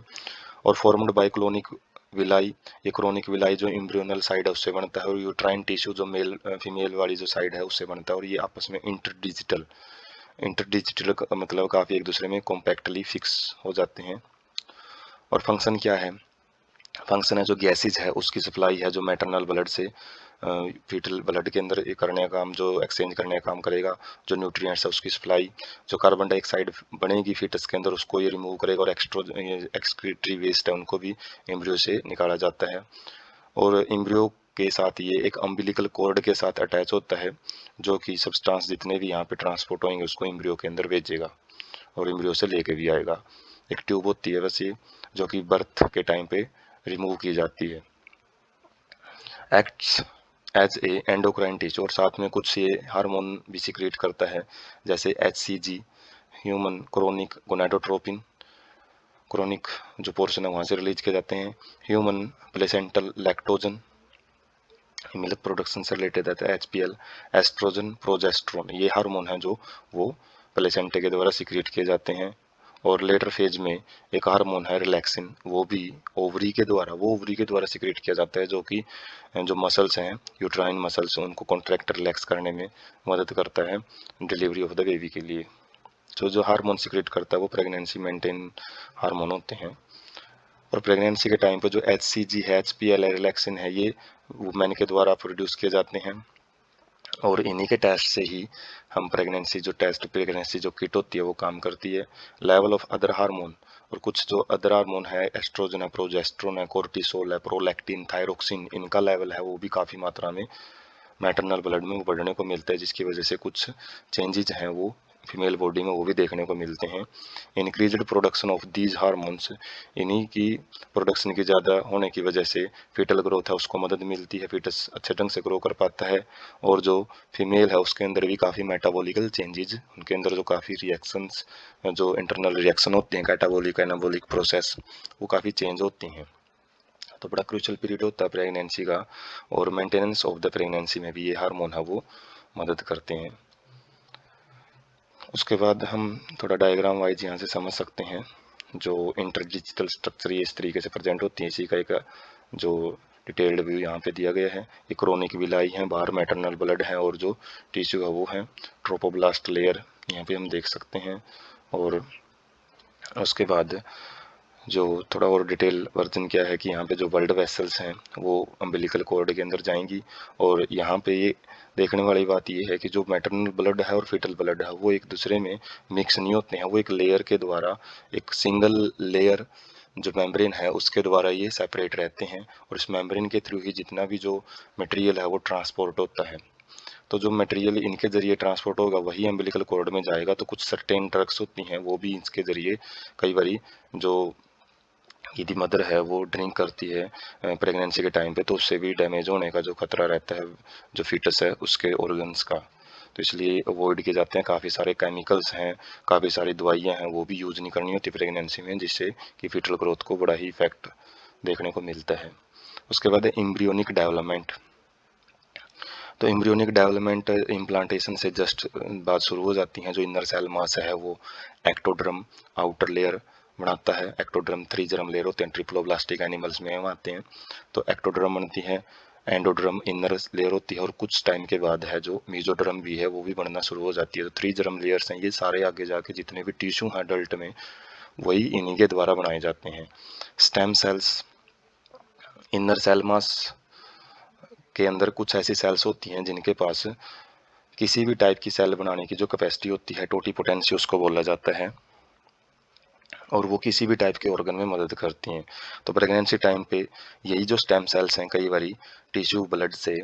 और फॉर्म्ड बाय क्लोनिक विलाई, ये क्रोनिक विलाई जो एम्ब्रियोनल साइड है उससे बनता है, और यूट्राइन टिश्यू जो मेल फीमेल वाली जो साइड है उससे बनता है, और ये आपस में इंटरडिजिटल, इंटरडिजिटल मतलब काफ़ी एक दूसरे में कॉम्पैक्टली फिक्स हो जाते हैं। और फंक्शन क्या है, फंक्शन है जो गैसेज है उसकी सप्लाई है, जो मैटरनल ब्लड से फीटल ब्लड के अंदर ये करने का काम, जो एक्सचेंज करने का काम करेगा। जो न्यूट्रिएंट्स है उसकी सप्लाई, जो कार्बन डाइऑक्साइड बनेगी फीटस के अंदर उसको ये रिमूव करेगा, और एक्सक्रीटरी वेस्ट है उनको भी एम्ब्रियो से निकाला जाता है। और एम्ब्रियो के साथ ये एक अम्बिलिकल कॉर्ड के साथ अटैच होता है, जो कि सब्सटेंस जितने भी यहाँ पे ट्रांसपोर्ट होंगे उसको एम्ब्रियो के अंदर भेजेगा और एम्ब्रियो से लेके भी आएगा। एक ट्यूब होती है वैसे, जो कि बर्थ के टाइम पे रिमूव की जाती है। Acts as a endocrine tissue, और साथ में कुछ ये हार्मोन भी सिक्रेट करता है, जैसे HCG, human chronic gonadotropin, chronic जो पोर्शन है वहाँ से रिलीज किए जाते हैं। Human placental lactogen, milk production से रिलेटेड रहता है। HPL, एस्ट्रोजन, प्रोजेस्ट्रोन, ये हार्मोन है जो वो प्लेसेंटे के द्वारा सिक्रेट किए जाते हैं। और लेटर फेज में एक हार्मोन है रिलैक्सिन, वो भी ओवरी के द्वारा सिक्रेट किया जाता है, जो कि जो मसल्स हैं यूट्राइन मसल्स उनको कॉन्ट्रैक्ट रिलैक्स करने में मदद करता है डिलीवरी ऑफ द बेबी के लिए। जो हार्मोन सिक्रेट करता है वो प्रेगनेंसी मेंटेन हार्मोन होते हैं। और प्रेगनेंसी के टाइम पर जो HCG है, HPL है, रिलैक्सिन है, ये वुमेन के द्वारा प्रोड्यूस किए जाते हैं। और इन्हीं के टेस्ट से ही हम प्रेगनेंसी जो किट होती है वो काम करती है। लेवल ऑफ अदर हार्मोन, और कुछ जो अदर हार्मोन है, एस्ट्रोजन है, प्रोजेस्ट्रोन है, कोर्टिसोल है, प्रोलैक्टिन, थायरोक्सिन, इनका लेवल है वो भी काफ़ी मात्रा में मैटरनल ब्लड में बढ़ने को मिलता है, जिसकी वजह से कुछ चेंजेज हैं वो फीमेल बॉडी में वो भी देखने को मिलते हैं। Increased production of these hormones, इन्हीं की प्रोडक्शन की ज़्यादा होने की वजह से फीटल ग्रोथ है उसको मदद मिलती है, फीटस अच्छे ढंग से ग्रो कर पाता है। और जो फीमेल है उसके अंदर भी काफ़ी मेटाबॉलिकल चेंजेज, उनके अंदर जो काफ़ी रिएक्शंस, जो इंटरनल रिएक्शन होते हैं, कैटाबॉलिक एनाबॉलिक प्रोसेस, वो काफ़ी चेंज होती हैं। तो बड़ा क्रूशल पीरियड होता है प्रेगनेंसी का, और मेंटेनेंस ऑफ द प्रेगनेंसी में भी ये हार्मोन है वो मदद करते हैं। उसके बाद हम थोड़ा डायग्राम वाइज यहाँ से समझ सकते हैं। जो इंटरडिजिटल स्ट्रक्चर ये इस तरीके से प्रेजेंट होती है, इसी का एक जो डिटेल्ड व्यू यहाँ पे दिया गया है। ये क्रोनिक विलाई है, बाहर मैटरनल ब्लड है, और जो टिश्यू है वो है ट्रोपोब्लास्ट लेयर, यहाँ पे हम देख सकते हैं। और उसके बाद जो थोड़ा और डिटेल वर्जन क्या है कि यहाँ पे जो ब्लड वेसल्स हैं वो अम्बिलिकल कॉर्ड के अंदर जाएंगी। और यहाँ पे ये देखने वाली बात ये है कि जो मैटरनल ब्लड है और फीटल ब्लड है वो एक दूसरे में मिक्स नहीं होते हैं, वो एक लेयर के द्वारा, एक सिंगल लेयर जो मेम्ब्रेन है उसके द्वारा ये सेपरेट रहते हैं, और इस मेम्ब्रेन के थ्रू ही जितना भी जो मटेरियल है वो ट्रांसपोर्ट होता है। तो जो मटेरियल इनके जरिए ट्रांसपोर्ट होगा वही अम्बिलिकल कॉर्ड में जाएगा। तो कुछ सर्टेन ड्रग्स होती हैं वो भी इसके जरिए कई बारी जो यदि मदर है वो ड्रिंक करती है प्रेगनेंसी के टाइम पे, तो उससे भी डैमेज होने का जो खतरा रहता है जो फीटस है उसके ऑर्गन्स का। तो इसलिए अवॉइड किए जाते हैं। काफ़ी सारे केमिकल्स हैं, काफ़ी सारी दवाइयाँ हैं, वो भी यूज़ नहीं करनी होती प्रेगनेंसी में, जिससे कि फीटल ग्रोथ को बड़ा ही इफेक्ट देखने को मिलता है। उसके बाद एम्ब्रियोनिक डेवलपमेंट। तो एम्ब्रियोनिक डेवलपमेंट इम्प्लांटेशन से जस्ट बात शुरू हो जाती है। जो इनर सेल मास है वो एक्टोड्रम आउटर लेयर बनाता है, एक्टोड्रम 3 जर्म लेयर होते हैं, ट्रिप्लोब्लास्टिक एनिमल्स में हम आते हैं। तो एक्टोड्रम बनती है, एंडोड्रम इनर लेयर होती है, और कुछ टाइम के बाद है जो मीजोड्रम भी है वो भी बनना शुरू हो जाती है। तो 3 जर्म लेयर्स हैं, ये सारे आगे जाके जितने भी टिश्यू हैं अडल्ट में वही इन्हीं के द्वारा बनाए जाते हैं। Stem cells, inner cell mass के अंदर कुछ ऐसी सेल्स होती हैं जिनके पास किसी भी टाइप की सेल बनाने की जो कैपेसिटी होती है, टोटीपोटेंसी उसको बोला जाता है, और वो किसी भी टाइप के ऑर्गन में मदद करती हैं। तो प्रेगनेंसी टाइम पे यही जो स्टेम सेल्स हैं कई बारी टिश्यू ब्लड से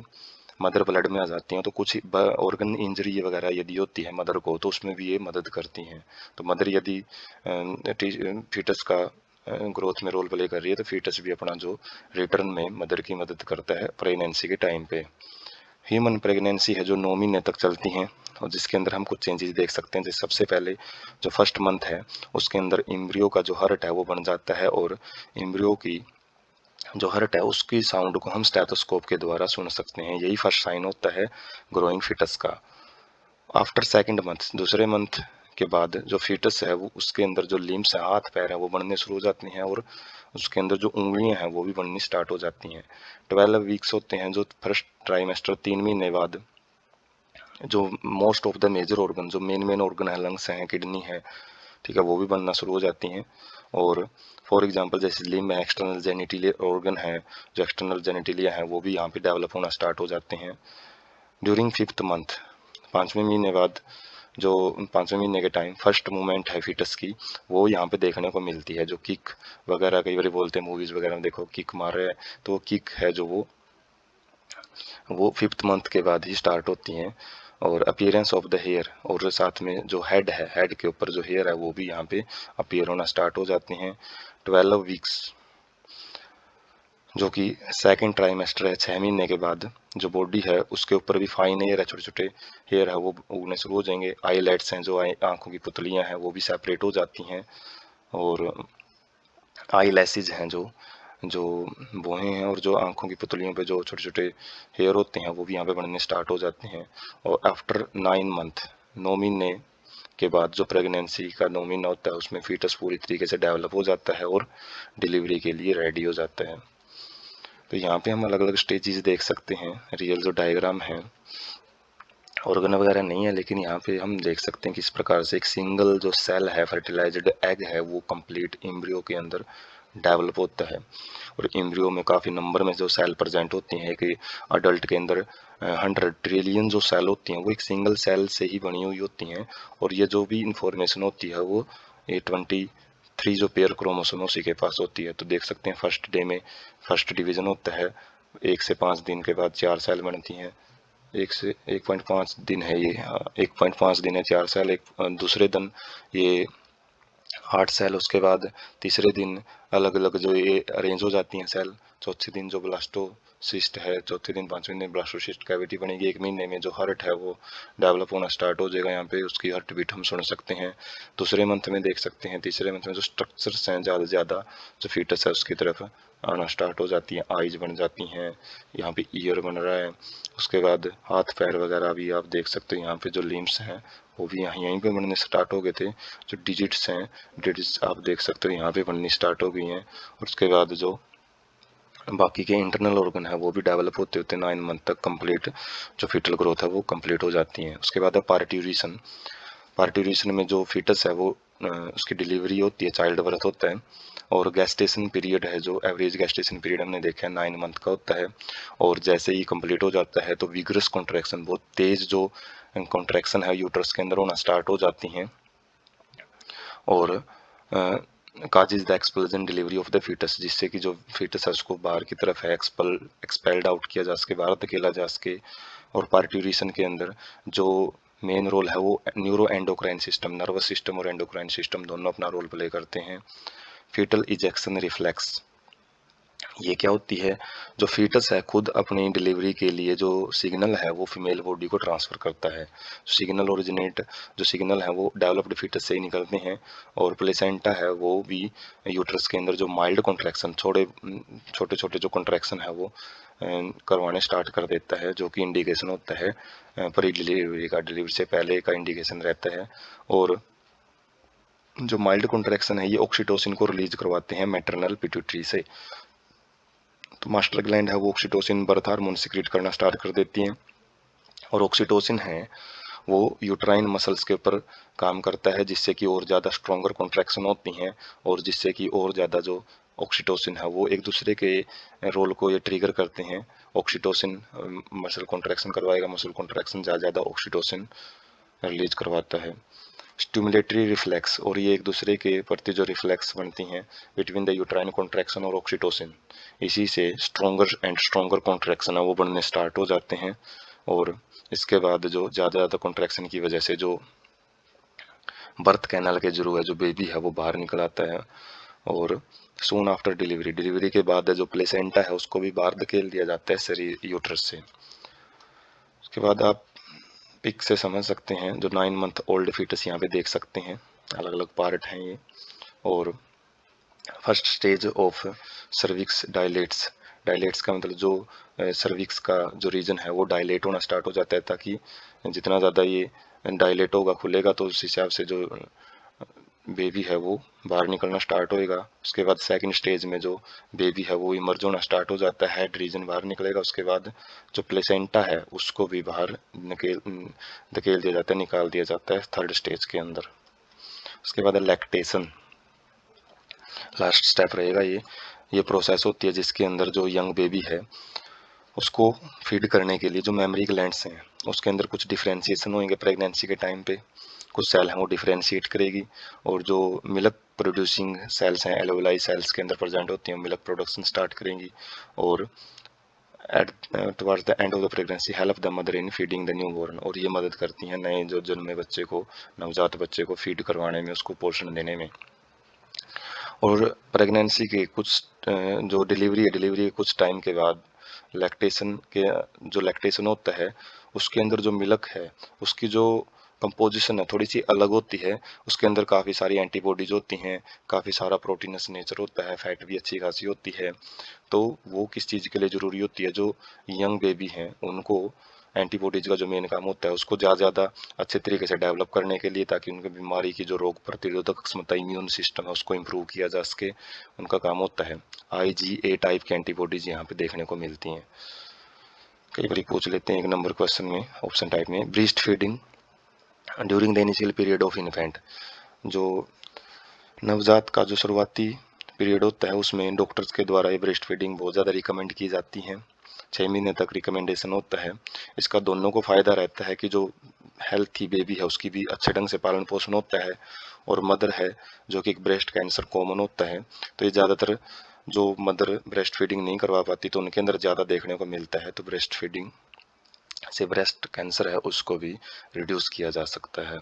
मदर ब्लड में आ जाती हैं, तो कुछ ऑर्गन इंजरी वगैरह यदि होती है मदर को तो उसमें भी ये मदद करती हैं। तो मदर यदि फीटस का ग्रोथ में रोल प्ले कर रही है तो फीटस भी अपना जो रिटर्न में मदर की मदद करता है प्रेगनेंसी के टाइम पे। ह्यूमन प्रेगनेंसी है जो 9 महीने तक चलती हैं, और जिसके अंदर हम कुछ चेंजेस देख सकते हैं। जैसे सबसे पहले जो फर्स्ट मंथ है उसके अंदर एम्ब्रियो का जो हार्ट है वो बन जाता है, और एम्ब्रियो की जो हार्ट है उसकी साउंड को हम स्टेथोस्कोप के द्वारा सुन सकते हैं। यही फर्स्ट साइन होता है ग्रोइंग फीटस का। आफ्टर सेकंड मंथ, दूसरे मंथ के बाद जो फीटस है वो उसके अंदर जो लिम्स है, हाथ पैर है, वो बनने शुरू हो जाते हैं, और उसके अंदर जो उंगलियां हैं वो भी बननी स्टार्ट हो जाती हैं। 12 वीक्स होते हैं जो फर्स्ट ट्राइमेस्टर, 3 महीने बाद जो most of the major organ, जो मेन ऑर्गन है, लंग्स हैं, किडनी है, ठीक है, वो भी बनना शुरू हो जाती हैं। और फॉर एग्जांपल जैसे लिम्ब है, एक्सटर्नल जेनिटलिया ऑर्गन है, जो एक्सटर्नल जेनिटलिया है वो भी यहाँ पे डेवलप होना स्टार्ट हो जाते हैं। ड्यूरिंग 5th मंथ, 5वें महीने बाद, जो 5वें महीने के टाइम फर्स्ट मूवमेंट है फीटस की, वो यहाँ पे देखने को मिलती है। जो किक वगैरह कई बार बोलते हैं मूवीज वगैरह में, देखो किक मार रहे हैं, तो वो किक है जो वो 5th मंथ के बाद ही स्टार्ट होती हैं। और अपीयरेंस ऑफ द हेयर, और साथ में जो हेड है, हेड के ऊपर जो हेयर है वो भी यहाँ पे अपीयर होना स्टार्ट हो जाते हैं। 12 वीक्स, जो कि सेकंड ट्राइमेस्टर है, 6 महीने के बाद जो बॉडी है उसके ऊपर भी फाइन हेयर है, छोटे छोटे हेयर है वो उगने शुरू हो जाएंगे। आईलेट्स हैं, जो आंखों की पुतलियां हैं वो भी सेपरेट हो जाती हैं। और आई लैसेज हैं, जो जो भौहें हैं, और जो आंखों की पुतलियों पे जो छोटे छोटे हेयर होते हैं वो भी यहाँ पे बनने स्टार्ट हो जाते हैं। और आफ्टर 9 मंथ, 9 महीने के बाद जो प्रेगनेंसी का 9 महीना होता है उसमें फीटस पूरी तरीके से डेवलप हो जाता है और डिलीवरी के लिए रेडी हो जाता है। तो यहाँ पे हम अलग अलग स्टेजेस देख सकते हैं। रियल जो डायग्राम है, ऑर्गन वगैरह नहीं है, लेकिन यहाँ पे हम देख सकते हैं किस प्रकार से एक सिंगल जो सेल है, फर्टिलाइज्ड एग है, वो कंप्लीट एम्ब्रियो के अंदर डेवलप होता है। और एम्ब्रियो में काफ़ी नंबर में जो सेल प्रेजेंट होती हैं, एक अडल्ट के अंदर 100 ट्रिलियन जो सेल होती हैं वो एक सिंगल सेल से ही बनी हुई होती हैं। और ये जो भी इंफॉर्मेशन होती है वो ये 23 जो पेयर क्रोमोसोम उसी के पास होती है। तो देख सकते हैं फर्स्ट डे में फर्स्ट डिवीजन होता है, 1 से 5 दिन के बाद 4 सेल बनती हैं। 1.5 दिन है ये, 1.5 दिन है 4 सेल। एक दूसरे दिन ये 8 सेल, उसके बाद तीसरे दिन अलग अलग जो ये अरेंज हो जाती हैं सेल। चौथे दिन जो ब्लास्टोसिस्ट है, चौथे दिन 5वें दिन ब्लास्टोसिस्ट कैविटी बनेगी। 1 महीने में जो हार्ट है वो डेवलप होना स्टार्ट हो जाएगा, यहाँ पे उसकी हार्ट बीट हम सुन सकते हैं। दूसरे मंथ में देख सकते हैं, तीसरे मंथ में जो स्ट्रक्चर्स हैं ज़्यादा से ज़्यादा जो फीटस है उसकी तरफ आना स्टार्ट हो जाती हैं। आइज बन जाती हैं, यहाँ पे ईयर बन रहा है। उसके बाद हाथ पैर वगैरह भी आप देख सकते हैं। यहाँ पे जो लिम्स हैं वो भी यहीं पे बनने स्टार्ट हो गए थे। जो डिजिट्स हैं, डिजिट्स आप देख सकते हो यहाँ पे बननी स्टार्ट हो गई हैं। और उसके बाद जो बाकी के इंटरनल ऑर्गन है वो भी डेवलप होते होते 9 मंथ तक कंप्लीट जो फीटल ग्रोथ है वो कंप्लीट हो जाती है। उसके बाद है पार्ट्यूरेशन। पार्ट्यूरेशन में जो फीटस है वो उसकी डिलीवरी होती है, चाइल्ड बर्थ होता है। और गैस्टेशन पीरियड है, जो एवरेज गैस्टेशन पीरियड हमने देखा है 9 मंथ का होता है। और जैसे ही कंप्लीट हो जाता है तो विग्रस कॉन्ट्रैक्शन, बहुत तेज जो कॉन्ट्रैक्शन है यूट्रस के अंदर होना स्टार्ट हो जाती हैं। और causes the expulsion delivery of the foetus, जिससे कि जो फीटस है उसको बाहर की तरफ है एक्सपेल्ड आउट किया जा सके, बाहर धकेला जा सके। और पार्ट्यूरेशन के अंदर जो मेन रोल है वो neuro endocrine system, nervous system और एंडोक्राइन सिस्टम दोनों अपना रोल प्ले करते हैं। फीटल इजेक्शन रिफ्लेक्स, ये क्या होती है, जो फीटस है खुद अपनी डिलीवरी के लिए जो सिग्नल है वो फीमेल बॉडी को ट्रांसफर करता है। जो सिग्नल है वो डेवलप्ड फीटस से ही निकलते हैं। और प्लेसेंटा है वो भी यूट्रस के अंदर जो माइल्ड कॉन्ट्रैक्शन, छोटे छोटे जो कॉन्ट्रैक्शन है वो करवाने स्टार्ट कर देता है, जो कि इंडिकेशन होता है प्री डिलीवरी का, डिलीवरी से पहले का इंडिकेशन रहता है। और जो माइल्ड कॉन्ट्रैक्शन है ये ऑक्सीटोसिन को रिलीज करवाते हैं मैटरनल पिट्यूटरी से। तो मास्टर ग्लैंड है वो ऑक्सीटोसिन बर्थ हार्मोन सिक्रीट करना स्टार्ट कर देती हैं। और ऑक्सीटोसिन है वो यूट्राइन मसल्स के ऊपर काम करता है, जिससे कि और ज़्यादा स्ट्रॉन्गर कॉन्ट्रैक्शन होती हैं, और जिससे कि और ज़्यादा जो ऑक्सीटोसिन है वो एक दूसरे के रोल को ये ट्रिगर करते हैं। ऑक्सीटोसिन मसल कॉन्ट्रैक्शन करवाएगा, मसल कॉन्ट्रैक्शन ज़्यादा ऑक्सीटोसिन रिलीज करवाता है। स्टिमुलेटरी रिफ्लेक्स, और ये एक दूसरे के प्रति जो रिफ्लेक्स बनती हैं बिटवीन द यूट्राइन कॉन्ट्रैक्शन और ऑक्सीटोसिन, इसी से स्ट्रॉन्गर एंड स्ट्रॉन्गर कॉन्ट्रैक्शन है वो बनने स्टार्ट हो जाते हैं। और इसके बाद जो ज़्यादा कॉन्ट्रैक्शन की वजह से जो बर्थ कैनल के जरूर है, जो बेबी है वो बाहर निकल आता है। और सून आफ्टर डिलीवरी, डिलीवरी के बाद जो प्लेसेंटा है उसको भी बाहर धकेल दिया जाता है शरीर यूट्रस से। उसके बाद आप पिक से समझ सकते हैं, जो 9 मंथ ओल्ड फीटस यहाँ पे देख सकते हैं, अलग अलग पार्ट हैं ये। और first stage of cervix dilates, dilates का मतलब जो सर्विक्स का जो रीजन है वो डायलेट होना स्टार्ट हो जाता है, ताकि जितना ज़्यादा ये डायलेट होगा, खुलेगा, तो उस हिसाब से जो बेबी है वो बाहर निकलना स्टार्ट होएगा। उसके बाद सेकंड स्टेज में जो बेबी है वो इमर्ज होना स्टार्ट हो जाता है, हेड रीजन बाहर निकलेगा। उसके बाद जो प्लेसेंटा है उसको भी बाहर धकेल दिया जाता है, निकाल दिया जाता है थर्ड स्टेज के अंदर। उसके बाद लैक्टेशन, लास्ट स्टेप रहेगा ये प्रोसेस होती है जिसके अंदर जो यंग बेबी है उसको फीड करने के लिए जो मेमोरी ग्लैंड्स हैं उसके अंदर कुछ डिफ्रेंशिएशन होंगे प्रेगनेंसी के टाइम पे, कुछ सेल हैं वो डिफ्रेंशिएट करेगी, और जो मिल्क प्रोड्यूसिंग सेल्स हैं एलोवेलाई सेल्स के अंदर प्रेजेंट होती हैं मिल्क प्रोडक्शन स्टार्ट करेंगी, और at towards the end of the pregnancy help the mother in feeding the newborn, और ये मदद करती हैं नए जो जन्मे बच्चे को, नवजात बच्चे को फीड करवाने में, उसको पोषण देने में। और प्रेगनेंसी के कुछ जो डिलीवरी है, डिलीवरी के कुछ टाइम के बाद लैक्टेशन के जो लैक्टेशन होता है उसके अंदर जो मिल्क है उसकी जो कंपोजिशन है थोड़ी सी अलग होती है, उसके अंदर काफ़ी सारी एंटीबॉडीज होती हैं, काफ़ी सारा प्रोटीनस नेचर होता है, फैट भी अच्छी खासी होती है। तो वो किस चीज़ के लिए ज़रूरी होती है, जो यंग बेबी हैं उनको एंटीबॉडीज का जो मेन काम होता है उसको ज़्यादा अच्छे तरीके से डेवलप करने के लिए, ताकि उनकी बीमारी की जो रोग प्रतिरोधक क्षमता इम्यून सिस्टम है उसको इम्प्रूव किया जा सके, उनका काम होता है। IgA टाइप की एंटीबॉडीज यहाँ पे देखने को मिलती हैं। कई बार पूछ लेते हैं एक नंबर क्वेश्चन में ऑप्शन टाइप में, breast feeding during the initial period of infant, जो नवजात का जो शुरुआती पीरियड होता है उसमें डॉक्टर्स के द्वारा ये ब्रेस्ट फीडिंग बहुत ज़्यादा रिकमेंड की जाती है, 6 महीने तक रिकमेंडेशन होता है। इसका दोनों को फ़ायदा रहता है कि जो हेल्थी बेबी है उसकी भी अच्छे ढंग से पालन पोषण होता है, और मदर है जो कि एक ब्रेस्ट कैंसर कॉमन होता है, तो ये ज़्यादातर जो मदर ब्रेस्ट फीडिंग नहीं करवा पाती तो उनके अंदर ज़्यादा देखने को मिलता है, तो ब्रेस्ट फीडिंग से ब्रेस्ट कैंसर है उसको भी रिड्यूस किया जा सकता है।